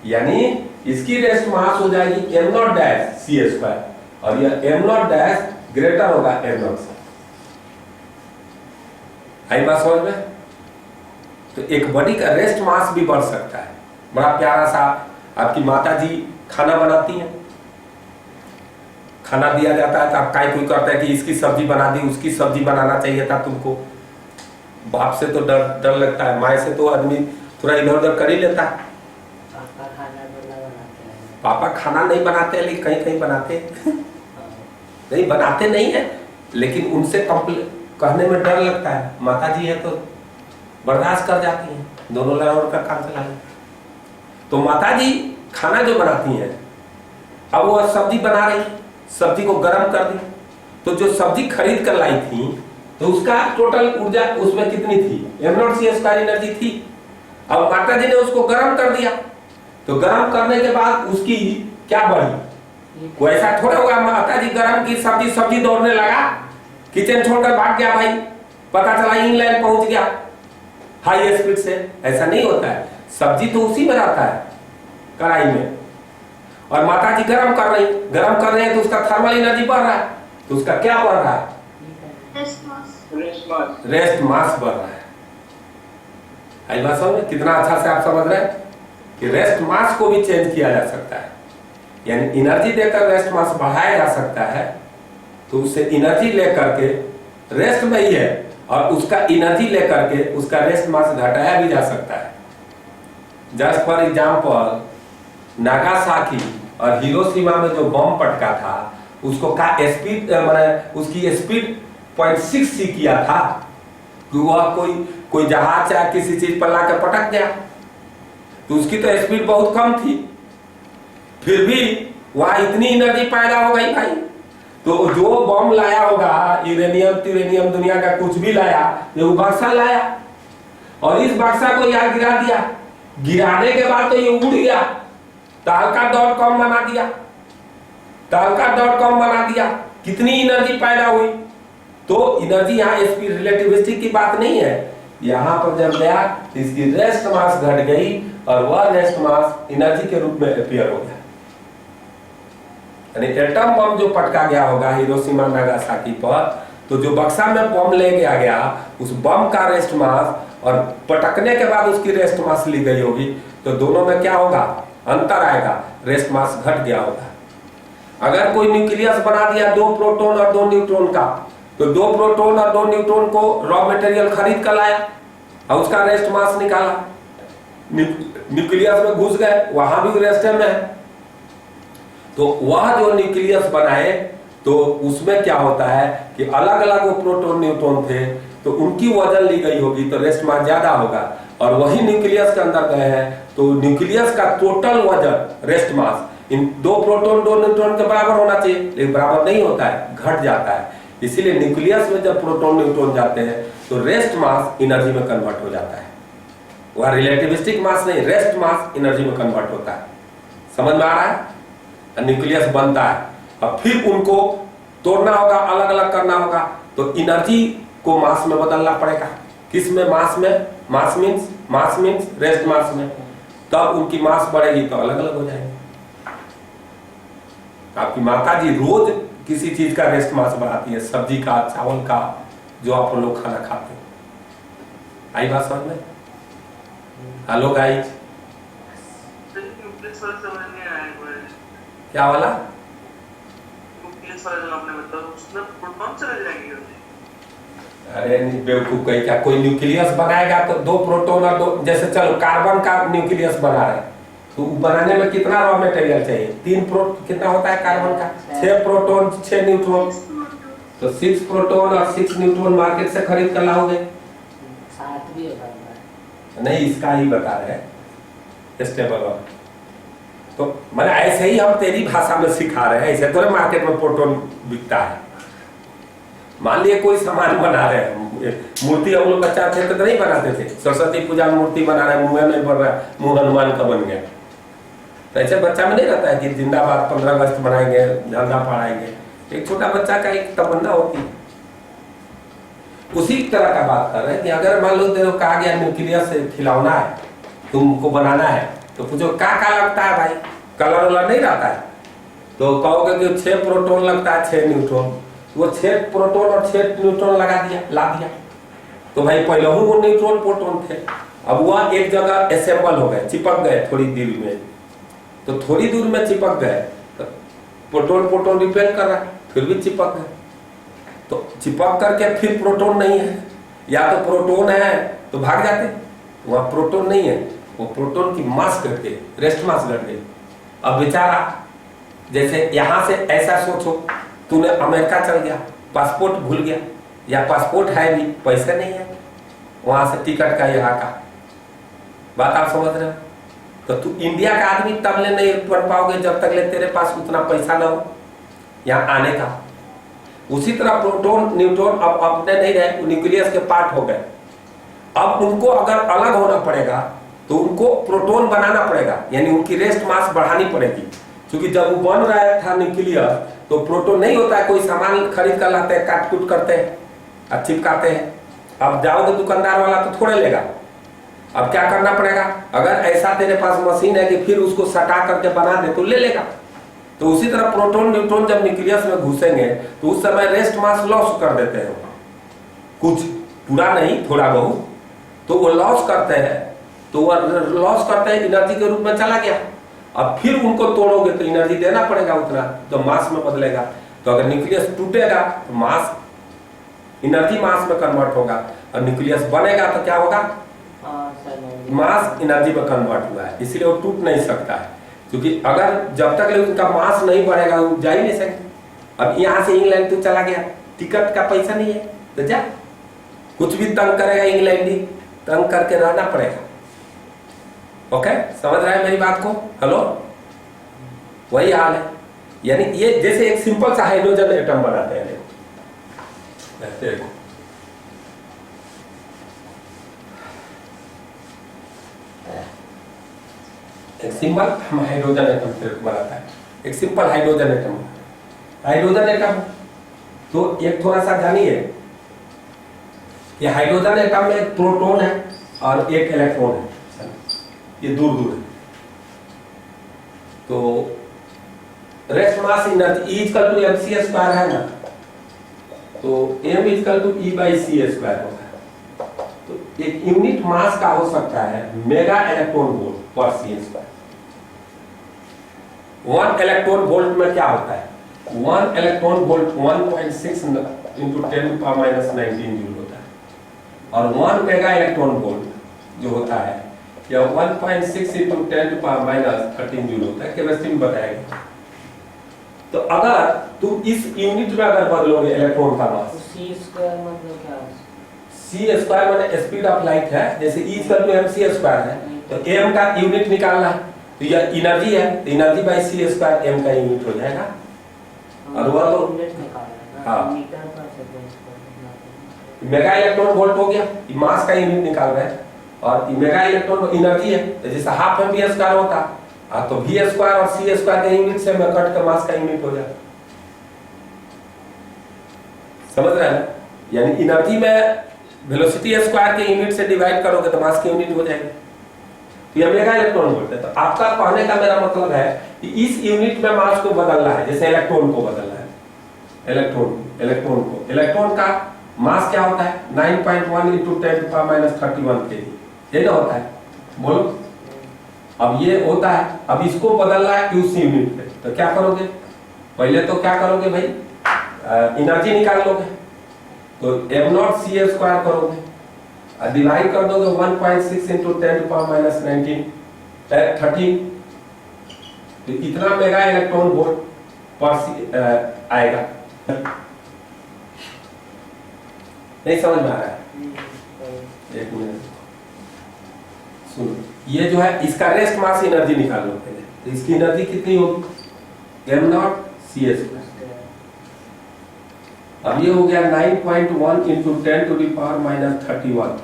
[SPEAKER 1] यानी इसकी रेस्ट मास हो जाएगी m0-c² और यह m0- ग्रेटर होगा m0 से। आई बात समझ में? तो एक बॉडी का रेस्ट मास भी बढ़ सकता है। बड़ा प्यारा सा आपकी माता जी खाना बनाती हैं, खाना दिया जाता है तो आप काय कोई करता है कि इसकी सब्जी बना दी, उसकी सब्जी बनाना चाहिए था तुमको। बाप से तो डर लगता है, माँ से तो आदमी थोड़ा इधर उधर कर ही लेता है। पापा खाना नहीं बनाते, लेकिन कहीं कहीं बनाते नहीं, बनाते नहीं है, लेकिन उनसे कहने में डर लगता है। माता जी है तो बर्दाश्त कर जाती हैं, दोनों लड़ाई का काम चला लें। तो माता जी खाना जो बनाती हैं, अब वो सब्जी बना रही, सब्जी को गर्म कर दी, तो जो सब्जी खरीद कर लाई थी तो उसका टोटल ऊर्जा उसमें कितनी थी, m0c² एनर्जी थी। अब माता जी ने उसको गर्म कर दिया, तो गर्म करने के बाद उसकी क्या बढ़ी, कोई ऐसा थोड़ा होगा माता जी गर्म की सब्जी दौड़ने लगा, किचन छोड़कर भाग गया भाई, पता चला इंग्लैंड पहुंच गया हाई स्पीड से, ऐसा नहीं होता है। सब्जी तो उसी में रहता है कढ़ाई में, और माता जी गर्म कर रही है तो उसका थर्मल एनर्जी बढ़ रहा है, तो उसका क्या बढ़ रहा है, रेस्ट मास बढ़ रहा है। आई बात समझ में? कितना अच्छा से आप समझ रहे हैं कि रेस्ट मास को भी चेंज किया जा सकता है, यानी एनर्जी देकर रेस्ट मास बढ़ाया जा सकता है, तो उससे एनर्जी लेकर के रेस्ट में ही है और उसका एनर्जी लेकर के उसका रेस्ट मास घटाया भी जा सकता है। जस्ट फॉर एग्जांपल नागासाकी और हिरोशिमा में जो बम पटका था उसको का स्पीड उसकी स्पीड 0.6 किया था कि वह कोई जहाज या किसी चीज पर लाकर पटक गया, तो उसकी तो स्पीड बहुत कम थी, फिर भी वहां इतनी एनर्जी पैदा हो गई भाई। तो जो बम लाया होगा, यूरेनियम दुनिया का कुछ भी लाया, वो बक्सा लाया और इस बक्सा को यहाँ गिरा दिया, गिराने के बाद तो ये उड़ गया, तहलका.com बना दिया, कितनी एनर्जी पैदा हुई। तो एनर्जी यहाँ स्पीड रिलेटिविस्टिक की बात नहीं है, यहाँ पर जब गया इसकी रेस्ट मास घट गई और वह रेस्ट मास एनर्जी के रूप में अपीयर हो गया। यानी एटम बम जो पटका गया होगा हिरोशिमा नागासाकी पर, तो जो बक्सा में बम ले गया उस बम का रेस्ट मास और पटकने के बाद उसकी रेस्ट मास ली गई होगी, तो दोनों में क्या होगा, अंतर आएगा, रेस्ट मास घट गया होगा। अगर कोई न्यूक्लियस बना दिया 2 प्रोटॉन और 2 न्यूट्रॉन का, तो 2 प्रोटॉन और 2 न्यूट्रॉन को रॉ मटेरियल खरीद कर लाया और उसका रेस्ट मास निकाला, न्यूक्लियस में घुस गए, वहां भी रेस्ट में है, तो वह जो न्यूक्लियस बनाए तो उसमें क्या होता है कि अलग अलग वो प्रोटॉन न्यूट्रॉन थे, तो उनकी वजन ली गई होगी तो रेस्ट मास ज्यादा होगा, और वही न्यूक्लियस के अंदर गए हैं तो न्यूक्लियस का टोटल वजन रेस्ट मास इन 2 प्रोटॉन 2 न्यूट्रॉन के बराबर होना चाहिए, लेकिन बराबर नहीं होता है, घट जाता है। इसीलिए न्यूक्लियस में जब प्रोटॉन न्यूट्रॉन जाते हैं तो रेस्ट मास एनर्जी में कन्वर्ट हो जाता है। वह रिलेटिविस्टिक मास नहीं, रेस्ट मास एनर्जी में कन्वर्ट होता है। समझ में आ रहा है? न्यूक्लियस बनता है, अब फिर उनको तोड़ना होगा, अलग अलग करना होगा, तो एनर्जी को मास में बदलना पड़ेगा। किस में? मास में। मास मीन्स रेस्ट मास में। तब उनकी मास बढ़ेगी तो अलग अलग हो जाएगी। आपकी माता जी रोज किसी चीज का रेस्ट मास बढ़ाती है, सब्जी का, चावल का, जो आप लोग खाना खाते हैं। आई बात समझ में? हेलो गाइस, क्या वाला? अरे बेवकूफ कहीं क्या, कोई न्यूक्लियस बनाएगा तो 2 प्रोटॉन और 2, जैसे चलो कार्बन का न्यूक्लियस बना रहे हैं तो बनाने में कितना रॉ मटेरियल चाहिए? 3 कितना होता है कार्बन का? 6 प्रोटॉन 6 न्यूट्रॉन, तो 6 प्रोटॉन और 6 न्यूट्रॉन मार्केट से खरीद कर लाओगे।
[SPEAKER 2] 7 भी होगा
[SPEAKER 1] नहीं, इसका ही बता रहे हैं स्टेबल। तो मैंने ऐसे ही हम तेरी भाषा में सिखा रहे हैं, ऐसे थोड़े मार्केट में प्रोटॉन बिकता है। मान लिए कोई सामान बना रहे हैं, मूर्ति हम लोग बच्चा थे तो नहीं बनाते थे, सरस्वती पूजा में मूर्ति बना रहे हैं, मुंह नहीं बढ़ रहा है, मुंह हनुमान का बन गया। तो ऐसे बच्चा में नहीं रहता है कि जिंदाबाद 15 अगस्त बनाएंगे, झंडा फहराएंगे। एक छोटा बच्चा का एक तमन्ना होती है। उसी तरह का बात कर रहे हैं कि अगर मान लो तेरे को कहा गया न्यूक्लियस से खिलौना है, तुमको बनाना है, तो पूछो क्या लगता है भाई? कलर वलर नहीं रहता है, तो कहोगे कि 6 प्रोटॉन लगता है 6 न्यूट्रॉन, वो 6 प्रोटॉन और 6 न्यूट्रॉन लगा दिया, ला दिया, तो भाई पहले वो न्यूट्रॉन प्रोटॉन थे, अब वह एक जगह असेंबल हो गए, चिपक गए थोड़ी दूर में, तो थोड़ी दूर में चिपक गए तो प्रोटॉन रिपेल कर रहा है, फिर भी चिपक गए, तो चिपक करके फिर प्रोटॉन नहीं है, या तो प्रोटॉन है तो भाग जाते, वहाँ प्रोटॉन नहीं है, वो प्रोटॉन की मास घट गई, रेस्ट मास घट गई। अब बेचारा जैसे यहाँ से ऐसा सोचो, तूने अमेरिका चल गया, पासपोर्ट भूल गया, या पासपोर्ट है भी पैसे नहीं है वहां से टिकट का, यहाँ का बात आप समझ रहे हो? तो तू इंडिया का आदमी तब ले नहीं बन पाओगे जब तक ले तेरे पास उतना पैसा ना हो यहाँ आने का। उसी तरह प्रोटॉन न्यूट्रॉन अब अपने नहीं रहे, न्यूक्लियस के पार्ट हो गए। अब उनको अगर अलग होना पड़ेगा तो उनको प्रोटॉन बनाना पड़ेगा, यानी उनकी रेस्ट मास बढ़ानी पड़ेगी, क्योंकि जब वो बन रहा था न्यूक्लियस तो प्रोटॉन नहीं होता है, कोई सामान खरीद कर लाते हैं, काट कूट करते हैं और चिपकाते हैं। अब जाओगे दुकानदार वाला तो थोड़े लेगा, अब क्या करना पड़ेगा? अगर ऐसा तेरे पास मशीन है कि फिर उसको सटा करके बना दे तो ले लेगा। तो उसी तरह प्रोटॉन न्यूट्रॉन जब न्यूक्लियस में घुसेंगे तो उस समय रेस्ट मास लॉस कर देते हैं, कुछ पूरा नहीं थोड़ा बहुत, तो वो लॉस करते हैं, तो वो लॉस करते हैं एनर्जी के रूप में चला गया। अब फिर उनको तोड़ोगे तो एनर्जी देना पड़ेगा उतना, तो मास में बदलेगा। तो अगर न्यूक्लियस टूटेगा तो मास एनर्जी मास में कन्वर्ट होगा, और न्यूक्लियस बनेगा तो क्या होगा? मास एनर्जी में कन्वर्ट हुआ है, इसलिए वो टूट नहीं सकता है, क्योंकि अगर जब तक उनका मास नहीं बढ़ेगा वो जा ही नहीं सकते। अब यहाँ से इंग्लैंड तू चला गया, टिकट का पैसा नहीं है तो जा, कुछ भी तंग करेगा इंग्लैंडी, तंग करके रहना पड़ेगा। ओके, समझ रहे हैं मेरी बात को? हेलो, वही हाल है। यानी ये जैसे एक सिंपल सा हाइड्रोजन एटम बनाते हैं, देखो एक सिंपल हाइड्रोजन एटम बनाता है, एक simple hydrogen atom. Hydrogen atom तो एक थोड़ा सा जानिए, ये हाइड्रोजन एटम में एक प्रोटॉन है और एक इलेक्ट्रॉन है, ये दूर दूर है। तो rest mass energy E equal to mc square है ना, तो m equal to E by c square होता है। तो एक यूनिट मास का हो सकता है मेगा इलेक्ट्रॉन वोल्ट पर c स्क्वायर। 1 इलेक्ट्रॉन वोल्ट में क्या होता है? 1 इलेक्ट्रॉन वोल्ट 1.6 इंटू 10⁻⁹ जूल होता है, और 1 मेगा इलेक्ट्रॉन वोल्ट जो होता है या 1.6 इंटू 10⁻13 जूल होता है, केमिस्ट्री में बताएगा। तो अगर तुम इस यूनिट में अगर बदलोगे इलेक्ट्रॉन का मास,
[SPEAKER 2] c स्क्वायर मतलब क्या है?
[SPEAKER 1] सी स्क्वायर माने स्पीड ऑफ लाइट है, जैसे E equal to M C square है, तो एम का यूनिट निकालना है, तो यह एनर्जी है, तो energy by C square M का यूनिट हो जाएगा। और वह तो
[SPEAKER 2] यूनिट निकालना है,
[SPEAKER 1] हाँ।
[SPEAKER 2] मीटर पर सेकंड पर
[SPEAKER 1] मेगा इलेक्ट्रॉन वोल्ट हो गया, मास का यूनिट निकाल रहे हैं, और मेगा इलेक्ट्रॉन एनर्जी है, तो जैसे हाफ एम वी स्क्वायर होता, तो वी स्क्वायर और सी स्क्वायर के यूनिट से मैं कट कर मास का यूनिट हो जाए। समझ रहे हैं? यानी एनर्जी में वेलोसिटी स्क्वायर के यूनिट से डिवाइड करोगे तो मास की यूनिट हो जाएगी। तो ये मेगा इलेक्ट्रॉन वोल्ट है। तो आपका कहने का मेरा मतलब है कि इस यूनिट में मास को बदलना है, जैसे इलेक्ट्रॉन को बदलना है, इलेक्ट्रॉन का मास क्या होता है 9.1 × 10⁻³ kg, ये ना होता है, बोलो। अब ये होता है, अब इसको बदलना है उस यूनिट पे, तो क्या करोगे? पहले तो क्या करोगे भाई, एनर्जी निकाल लोगे, तो m0c² करोगे, डिवाइड कर दोगे 1.6 × 10⁻³ 13, तो इतना मेगा इलेक्ट्रॉन वोल्ट पर आएगा। नहीं समझ में आ रहा है? एक मिनट सुनो, ये जो है इसका रेस्ट मास एनर्जी निकाल लो पहले, तो इसकी एनर्जी कितनी होगी m0c²। अब ये हो गया 9.1 × 10⁻³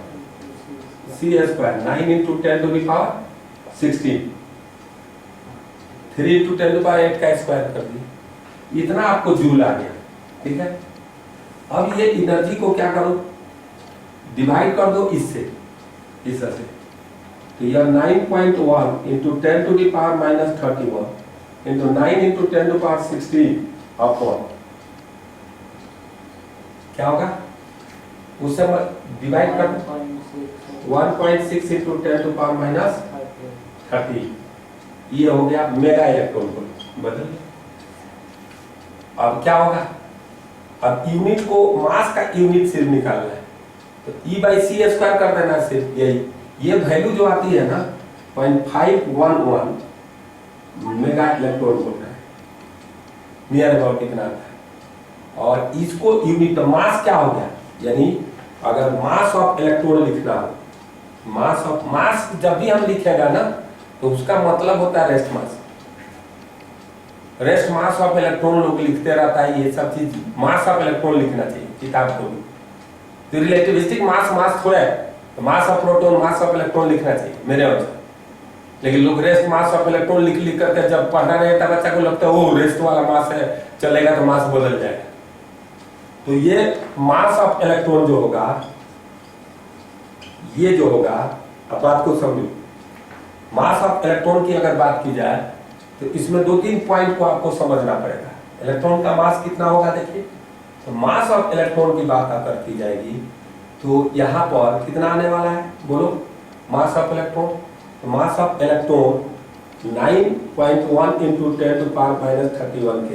[SPEAKER 1] c², 9 × 10⁻16, 3 × 10⁸ का स्क्वायर कर दिया, इतना आपको जूल आ गया। ठीक है, अब ये एनर्जी को क्या करो, डिवाइड कर दो इससे, इससे, तो यह 9.1 × 10⁻³ × 9 × 10⁻16 अपॉन क्या होगा, उससे डिवाइड कर 1.6 × 10⁻30, ये हो गया मेगा इलेक्ट्रॉन वोल्ट। बदल, अब क्या होगा, अब यूनिट को मास का यूनिट सिर्फ निकालना है, तो E/c² कर देना सिर्फ, यही ये वैल्यू जो आती है ना 0.511 मेगा इलेक्ट्रॉन वोल्ट है, नियर अबाउट कितना आता है। और इसको यूनिट मास क्या हो गया, यानी अगर मास ऑफ इलेक्ट्रॉन लिखना हो, मास जब भी हम लिखेगा ना तो उसका मतलब होता है rest mass. Rest mass of electron लोग लिखते रहता है, ये सब चीज मास ऑफ इलेक्ट्रॉन लिखना चाहिए किताब को भी। तो रिलेटिविस्टिक मास थोड़ा है, तो mass of proton mass of electron लिखना चाहिए मेरे अनुसार। लेकिन लोग रेस्ट मास ऑफ इलेक्ट्रॉन लिख करके जब पढ़ना रहता है बच्चा को लगता है वो रेस्ट वाला मास है, चलेगा तो मास बदल जाएगा। तो ये मास ऑफ इलेक्ट्रॉन जो होगा, ये जो होगा, अब बात को समझो, मास ऑफ इलेक्ट्रॉन की अगर बात की जाए तो इसमें 2-3 पॉइंट को आपको समझना पड़ेगा। इलेक्ट्रॉन का मास कितना होगा देखिए, तो मास ऑफ इलेक्ट्रॉन की बात अगर की जाएगी तो यहाँ पर कितना आने वाला है, बोलो मास ऑफ इलेक्ट्रॉन। तो मास ऑफ इलेक्ट्रॉन 9.1 × 10⁻³ kg,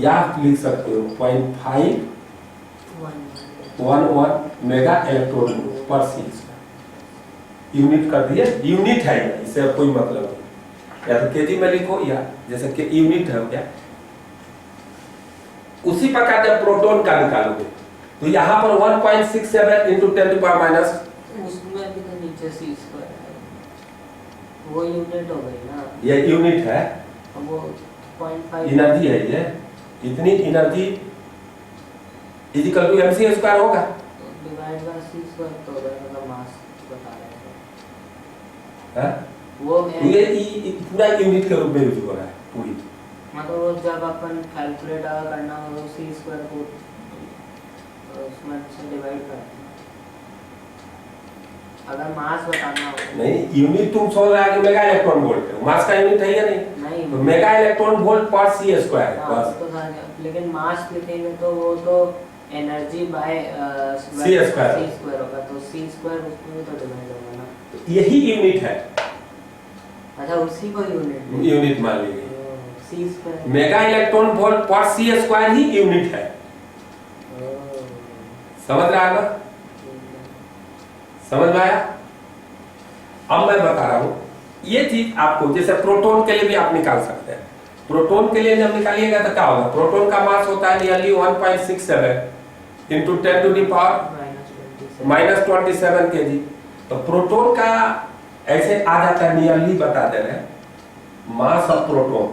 [SPEAKER 1] या लिख सकते हो 0.511 मेगा इलेक्ट्रॉन पर c²। यूनिट कर दिए, यूनिट है, इससे कोई मतलब नहीं, या तो केजी में लिखो या जैसे कि यूनिट है क्या। उसी प्रकार जब प्रोटॉन का निकालोगे तो यहाँ पर 1.67 × 10⁻⁻,
[SPEAKER 2] उसमें भी तो नीचे c² है, वो यूनिट हो गई ना,
[SPEAKER 1] ये यूनिट है,
[SPEAKER 2] अब वो 0.5
[SPEAKER 1] एनर्जी है, ये इतनी एनर्जी इक्वल टू mc² होगा।
[SPEAKER 2] डिवाइड बाय c² तो हो जाएगा, मास बता रहे
[SPEAKER 1] हैं?
[SPEAKER 2] हैं वो
[SPEAKER 1] ये पूरा यूनिट के रूप में यूज हो रहा है पूरी।
[SPEAKER 2] मतलब जब अपन कैलकुलेट अगर करना हो तो c² को उसमें से डिवाइड करते हैं, अगर मास बताना हो।
[SPEAKER 1] नहीं, यूनिट तुम सोच रहा है कि मेगा इलेक्ट्रॉन वोल्ट है, मास का यूनिट है या नहीं? तो मेगा इलेक्ट्रॉन वोल्ट पर c² बस।
[SPEAKER 2] तो लेकिन मास लिखेंगे तो वो तो एनर्जी बाय
[SPEAKER 1] c²
[SPEAKER 2] होगा, तो c² उसमें भी तो डिवाइड होगा ना,
[SPEAKER 1] तो यही यूनिट है।
[SPEAKER 2] अच्छा उसी को
[SPEAKER 1] यूनिट मान लीजिए,
[SPEAKER 2] c²।
[SPEAKER 1] मेगा इलेक्ट्रॉन वोल्ट पर c² ही यूनिट है। समझ रहा है ना? समझ में आया? अब मैं बता रहा हूं ये चीज आपको, जैसे प्रोटॉन के लिए भी आप निकाल सकते हैं। प्रोटॉन के लिए जब निकालिएगा तो क्या होगा, प्रोटॉन का मास होता है नियरली 1.67 × 10⁻ -27 kg। तो प्रोटॉन का ऐसे आ जाता है, नियरली बता दे रहे हैं, मास ऑफ प्रोटॉन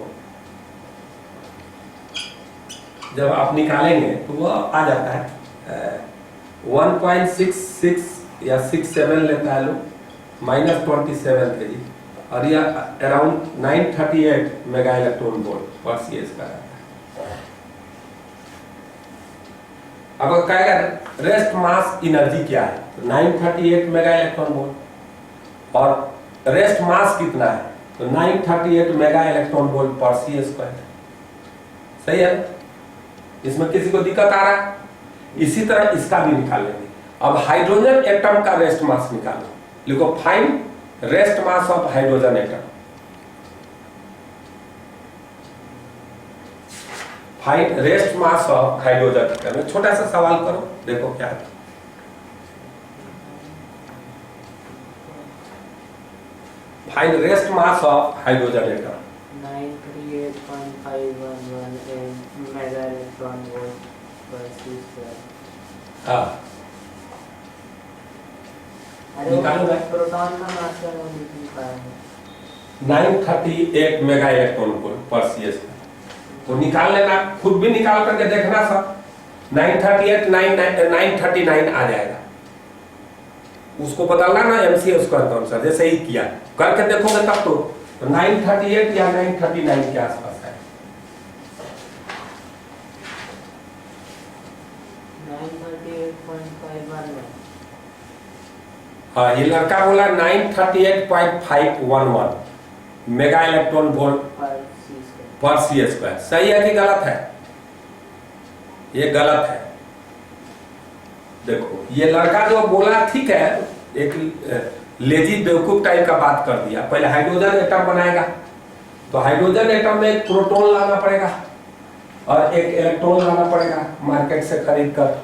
[SPEAKER 1] जब आप निकालेंगे तो वो आ जाता है 1.66 या 67 लेता है लोग, -27 kg, और यह अराउंड 938 मेगा इलेक्ट्रॉन वोल्ट पर CS का रहता है। अब कहेगा रेस्ट मास एनर्जी क्या है, तो 938 मेगा इलेक्ट्रॉन वोल्ट, और रेस्ट मास कितना है, तो 938 मेगा इलेक्ट्रॉन वोल्ट पर CS स्क्वायर। सही है, इसमें किसी को दिक्कत आ रहा है? इसी तरह इसका भी निकाल लेंगे। अब हाइड्रोजन एटम का रेस्ट मास निकालो, लिखो find rest mass of hydrogen atom. Find rest mass of hydrogen atom. एक छोटा सा सवाल करो, देखो क्या है। Find rest mass of hydrogen atom.
[SPEAKER 2] 938.511 mega electron volt पर C²।
[SPEAKER 1] हाँ,
[SPEAKER 2] अरे
[SPEAKER 1] निकालो भाई।
[SPEAKER 2] प्रोटॉन का मास क्या है, वो नहीं पाया है।
[SPEAKER 1] 938 मेगा इलेक्ट्रॉन वोल्ट पर CS तो निकाल लेना, खुद भी निकाल करके देखना सब। 938 939 आ जाएगा, उसको बदलना ना MCA स्क्वायर के अनुसार, जैसे ही किया करके देखोगे तब तो 938 या 939 के आसपास है।
[SPEAKER 2] 938.511।
[SPEAKER 1] हाँ, ये लड़का बोला 938.511 मेगा इलेक्ट्रॉन वोल्ट पर CS स्क्वायर। सही है कि गलत है? ये गलत है। देखो ये लड़का जो बोला ठीक है, एक लेजी बेवकूफ टाइप का बात कर दिया। पहले हाइड्रोजन एटम बनाएगा तो हाइड्रोजन एटम में एक प्रोटॉन लाना पड़ेगा और एक इलेक्ट्रॉन लाना पड़ेगा मार्केट से खरीद कर,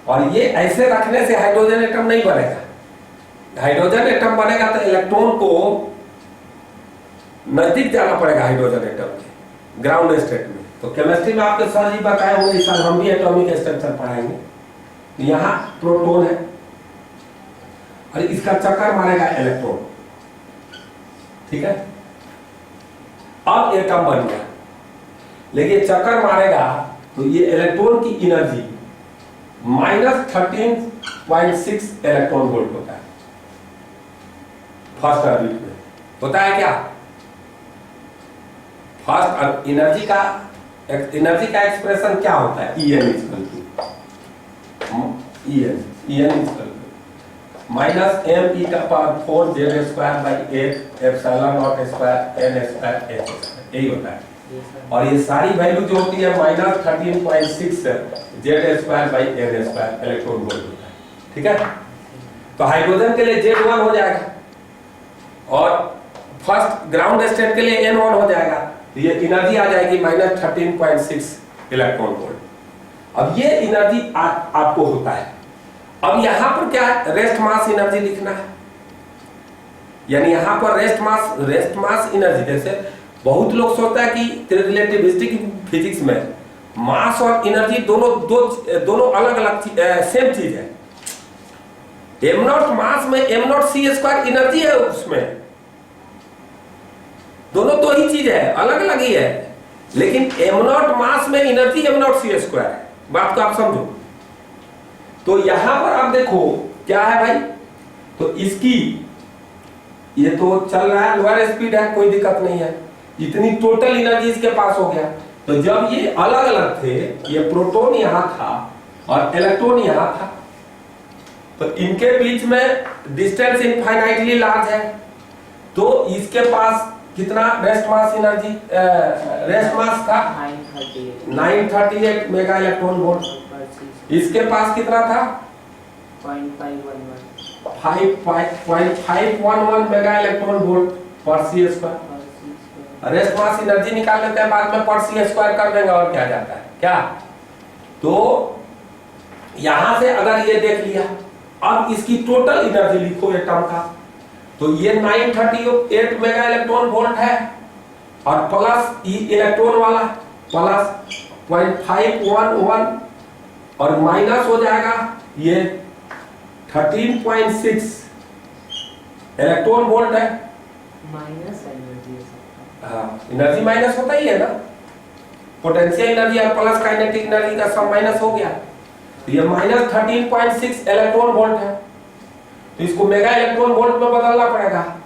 [SPEAKER 1] और ये ऐसे रखने से हाइड्रोजन एटम नहीं बनेगा। हाइड्रोजन एटम बनेगा तो इलेक्ट्रॉन को नजदीक जाना पड़ेगा हाइड्रोजन एटम के ग्राउंड स्टेट में। तो केमिस्ट्री में आपके सर जी बताए होंगे, इस साल हम भी एटॉमिक स्ट्रक्चर पढ़ाएंगे। यहाँ प्रोटॉन है और इसका चक्कर मारेगा इलेक्ट्रॉन, ठीक है। अब एटम बन गया, लेकिन चक्कर मारेगा तो ये इलेक्ट्रॉन की एनर्जी -13.6 इलेक्ट्रॉन वोल्ट होता है फर्स्ट ऑर्बिट में। होता है क्या? फर्स्ट एनर्जी का एक्सप्रेशन क्या होता है? En -me/4 Z²/8 यही होता है। और ये सारी वैल्यू जो होती है -13.6 Z²/n² इलेक्ट्रॉन वोल्ट होता है, ठीक है। तो हाइड्रोजन के लिए Z1 हो जाएगा और फर्स्ट ग्राउंड स्टेट के लिए N1 हो जाएगा। तो ये एनर्जी आ जाएगी -13.6 इलेक्ट्रॉन वोल्ट। अब ये एनर्जी आपको होता है। अब यहां पर क्या है? रेस्ट मास एनर्जी लिखना है, यानी यहां पर रेस्ट मास एनर्जी। जैसे बहुत लोग सोचता है कि रिलेटिविस्टिक फिजिक्स में मास और एनर्जी दोनों अलग-अलग सेम चीज है। m0 मास में m0 c² एनर्जी है, उसमें दोनों दो ही चीज है, अलग-अलग ही है। लेकिन m0 मास में एनर्जी m0 c² है। बात को आप समझो। तो यहां पर आप देखो क्या है भाई, तो इसकी ये तो चल रहा है, लोअर स्पीड है, कोई दिक्कत नहीं है। इतनी टोटल एनर्जी इसके पास हो गया। तो जब ये अलग अलग थे, ये प्रोटॉन यहां था और इलेक्ट्रॉन यहां था, तो इनके बीच में डिस्टेंस इनफाइनाइटली लार्ज है। तो इसके पास कितना rest mass energy, rest mass था 938 मेगा इलेक्ट्रॉन वोल्ट। इसके पास कितना था 5.511 मेगा इलेक्ट्रॉन वोल्ट पर CS²। रेस्ट मास एनर्जी निकाल लेते हैं बाद में, पर CS² कर देंगे और क्या जाता है क्या। तो यहां से अगर ये देख लिया, अब इसकी टोटल एनर्जी लिखो एटम का, तो ये 938 मेगा इलेक्ट्रॉन वोल्ट है और प्लस इलेक्ट्रॉन वाला प्लस 0.511 और माइनस हो जाएगा ये 13.6 इलेक्ट्रॉन वोल्ट है।
[SPEAKER 2] माइनस एनर्जी है सबका।
[SPEAKER 1] हाँ, एनर्जी माइनस होता ही है ना, पोटेंशियल एनर्जी और प्लस काइनेटिक एनर्जी का सब माइनस हो गया। तो ये माइनस 13.6 इलेक्ट्रॉन वोल्ट है। तो इसको मेगा इलेक्ट्रॉन वोल्ट में बदलना पड़ेगा,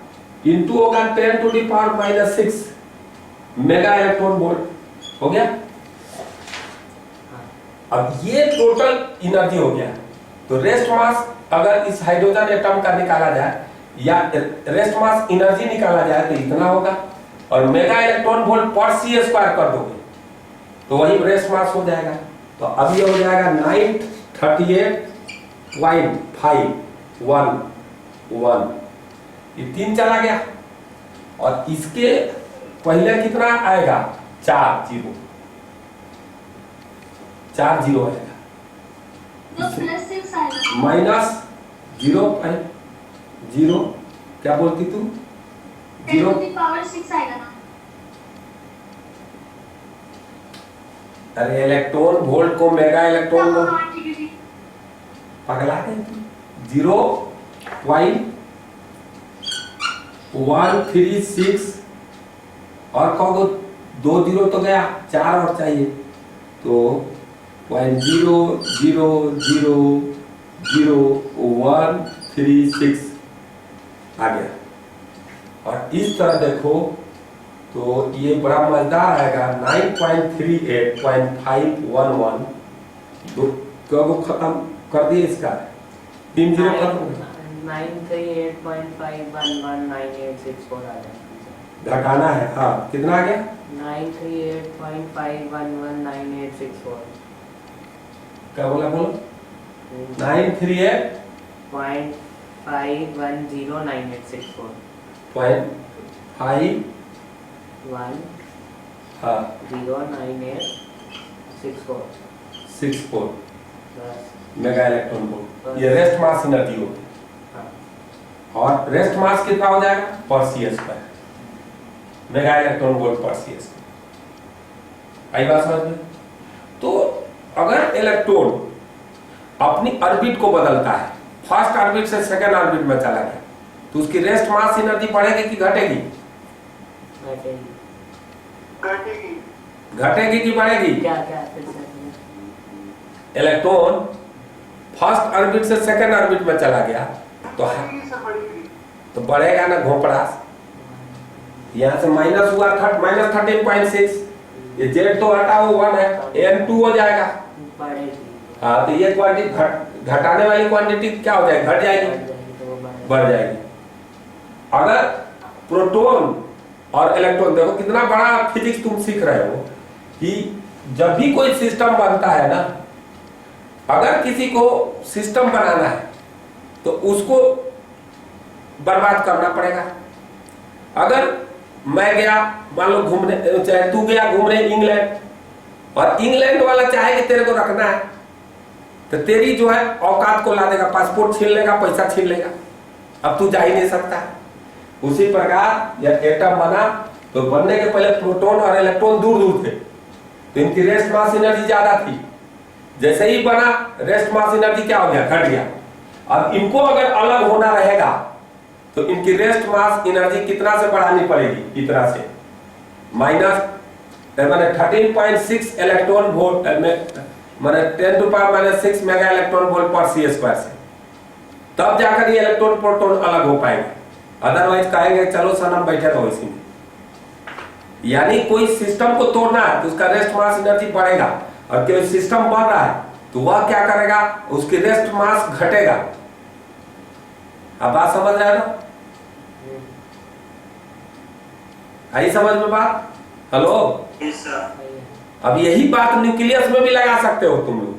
[SPEAKER 1] इंटू होगा 10⁻⁻6 मेगा इलेक्ट्रॉन वोल्ट हो गया। अब ये टोटल एनर्जी हो गया। तो रेस्ट मास अगर इस हाइड्रोजन एटम का निकाला जाए या रेस्ट मास एनर्जी निकाला जाए तो इतना होगा, और मेगा इलेक्ट्रॉन वोल्ट पर सी स्क्वायर कर दोगे तो वही रेस्ट मास हो जाएगा। तो अब ये हो जाएगा 938.511, ये 3 चला गया, और इसके पहले कितना आएगा 4 जीरो आएगा,
[SPEAKER 3] तो +6 आएगा।
[SPEAKER 1] माइनस 0.0 क्या बोलती तू 0
[SPEAKER 3] 10⁻6 आएगा ना।
[SPEAKER 1] अरे इलेक्ट्रॉन वोल्ट को मेगा इलेक्ट्रॉन को
[SPEAKER 3] हाँ ठीक है ठीक।
[SPEAKER 1] पगला गए 0.136 और कहोगे 2 जीरो तो गया, 4 और चाहिए, तो 0.0000136 आ गया। और इस तरह देखो तो ये बड़ा मजेदार आएगा 9.38.511, दो खत्म कर दिए इसका 3 जीरो खत्म
[SPEAKER 2] 938.5119864 आ जाएगा।
[SPEAKER 1] घटाना है। हाँ, कितना आ गया
[SPEAKER 2] 938.5119864।
[SPEAKER 1] क्या बोला बोलो 938.5
[SPEAKER 2] 5109864
[SPEAKER 1] हाँ
[SPEAKER 2] 109864
[SPEAKER 1] 64
[SPEAKER 2] बस।
[SPEAKER 1] मेगा इलेक्ट्रॉन वोल्ट, ये रेस्ट मास एनर्जी होगी।
[SPEAKER 2] हाँ।
[SPEAKER 1] और रेस्ट मास कितना हो जाएगा पर सी स्क्वायर, मेगा इलेक्ट्रॉन वोल्ट पर सी स्क्वायर। आई बात समझ में? तो अगर इलेक्ट्रॉन अपनी ऑर्बिट को बदलता है, फर्स्ट ऑर्बिट से सेकंड ऑर्बिट में चला गया, तो उसकी रेस्ट मास एनर्जी बढ़ेगी कि घटेगी?
[SPEAKER 4] घटेगी।
[SPEAKER 1] घटेगी कि बढ़ेगी?
[SPEAKER 2] क्या क्या फिर से
[SPEAKER 1] इलेक्ट्रॉन फर्स्ट ऑर्बिट से सेकंड ऑर्बिट में चला गया तो
[SPEAKER 4] बढ़ेगी सर, बढ़ेगी।
[SPEAKER 1] तो बढ़ेगा ना घोपड़ास। यहाँ से माइनस हुआ माइनस 13.6, ये जेड तो हटा वो 1 है, n2 हो जाएगा।
[SPEAKER 2] बढ़ेगी।
[SPEAKER 1] हाँ, तो ये क्वांटिटी घटाने वाली क्वांटिटी क्या हो जाएगी? घट जाएगी,
[SPEAKER 2] तो वो
[SPEAKER 1] बढ़ जाएगी। अगर प्रोटॉन और इलेक्ट्रॉन, देखो कितना बड़ा फिजिक्स तुम सीख रहे हो कि जब भी कोई सिस्टम बनता है ना, अगर किसी को सिस्टम बनाना है तो उसको बर्बाद करना पड़ेगा। अगर मैं गया मान लो घूमने, चाहे तू गया घूमने इंग्लैंड, और इंग्लैंड वाला चाहे कि तेरे को रखना है, तो तेरी जो है औकात को ला देगा, पासपोर्ट छीन लेगा, पैसा छीन लेगा, अब तू जा ही नहीं सकता। उसी प्रकार यह एटम बना तो बनने के पहले प्रोटॉन और इलेक्ट्रॉन दूर दूर थे, तो इनकी रेस्ट मास एनर्जी ज्यादा थी। जैसे ही बना रेस्ट मास एनर्जी क्या हो गया? घट गया। अब इनको अगर अलग होना रहेगा तो इनकी रेस्ट मास एनर्जी कितना से बढ़ानी पड़ेगी? इतना से, माइनस माने 13.6 इलेक्ट्रॉन वोल्ट माने 10⁻⁻6 मेगा इलेक्ट्रॉन वोल्ट पर सी स्क्वायर से, तब जाकर ये इलेक्ट्रॉन प्रोटॉन अलग हो पाएंगे। अदरवाइज कहेंगे चलो सनम बैठे रहो इसी में। यानी कोई सिस्टम को तोड़ना है तो उसका रेस्ट मास एनर्जी बढ़ेगा, और कोई सिस्टम बन रहा है तो वह क्या करेगा? उसकी रेस्ट मास घटेगा। अब बात समझ रहे हो ना? आई समझ में बात? हेलो, अब यही बात न्यूक्लियस में भी लगा सकते हो तुम लोग।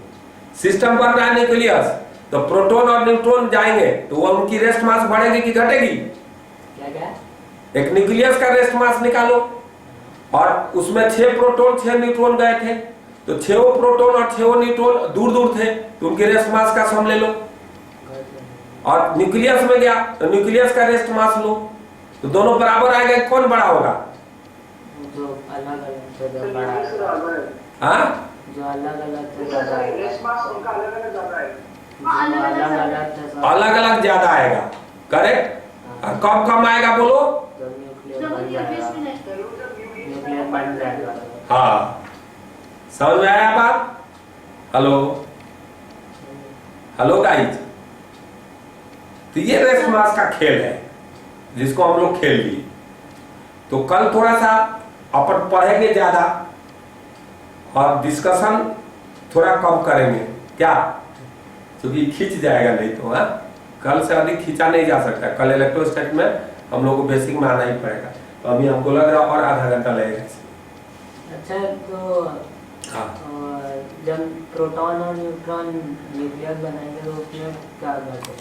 [SPEAKER 1] सिस्टम बन रहा है न्यूक्लियस, तो प्रोटॉन और न्यूट्रॉन जाएंगे तो वह उनकी रेस्ट मास बढ़ेगी कि घटेगी?
[SPEAKER 2] क्या क्या?
[SPEAKER 1] एक न्यूक्लियस का रेस्ट मास निकालो, और उसमें 6 प्रोटॉन 6 न्यूट्रॉन गए थे, तो 6 प्रोटॉन और 6 न्यूट्रॉन दूर दूर थे, तो उनकी रेस्ट मास का सम ले लो। और न्यूक्लियस में गया तो न्यूक्लियस का रेस्ट मास लो, तो दोनों बराबर आएगा। कौन बड़ा होगा?
[SPEAKER 2] जो अलग अलग थे
[SPEAKER 4] तो
[SPEAKER 2] जो बड़ा
[SPEAKER 4] न्यूक्लियस बराबर है।
[SPEAKER 1] हाँ,
[SPEAKER 2] जो अलग अलग थे
[SPEAKER 4] सर, रेस्ट मास उनका अलग अलग ज्यादा है।
[SPEAKER 3] हाँ, अलग अलग
[SPEAKER 2] अलग
[SPEAKER 1] अलग अलग ज्यादा आएगा, करेक्ट। और कब कम आएगा बोलो?
[SPEAKER 2] जब न्यूक्लियर
[SPEAKER 3] जब
[SPEAKER 2] बन
[SPEAKER 3] न्यूक्लियस
[SPEAKER 2] जाएगा,
[SPEAKER 3] मिले
[SPEAKER 2] न्यूक्लियर बन जाएगा।
[SPEAKER 1] हाँ, समझ में आया बात? हेलो हेलो गाइस, तो ये रेस मास का खेल है जिसको हम लोग खेल लिए। तो कल थोड़ा सा अपन पढ़ेंगे ज्यादा और डिस्कशन थोड़ा कम करेंगे, क्या? क्योंकि खींच जाएगा नहीं तो। हाँ, कल से अधिक खींचा नहीं जा सकता। कल इलेक्ट्रोस्टैटिक में हम लोग को बेसिक में आना ही पड़ेगा। तो अभी हमको लग रहा है और आधा घंटा लगेगा।
[SPEAKER 2] अच्छा, तो
[SPEAKER 1] हाँ,
[SPEAKER 2] जब प्रोटॉन और न्यूट्रॉन न्यूक्लियस बनाएंगे तो उसमें क्या करते हैं?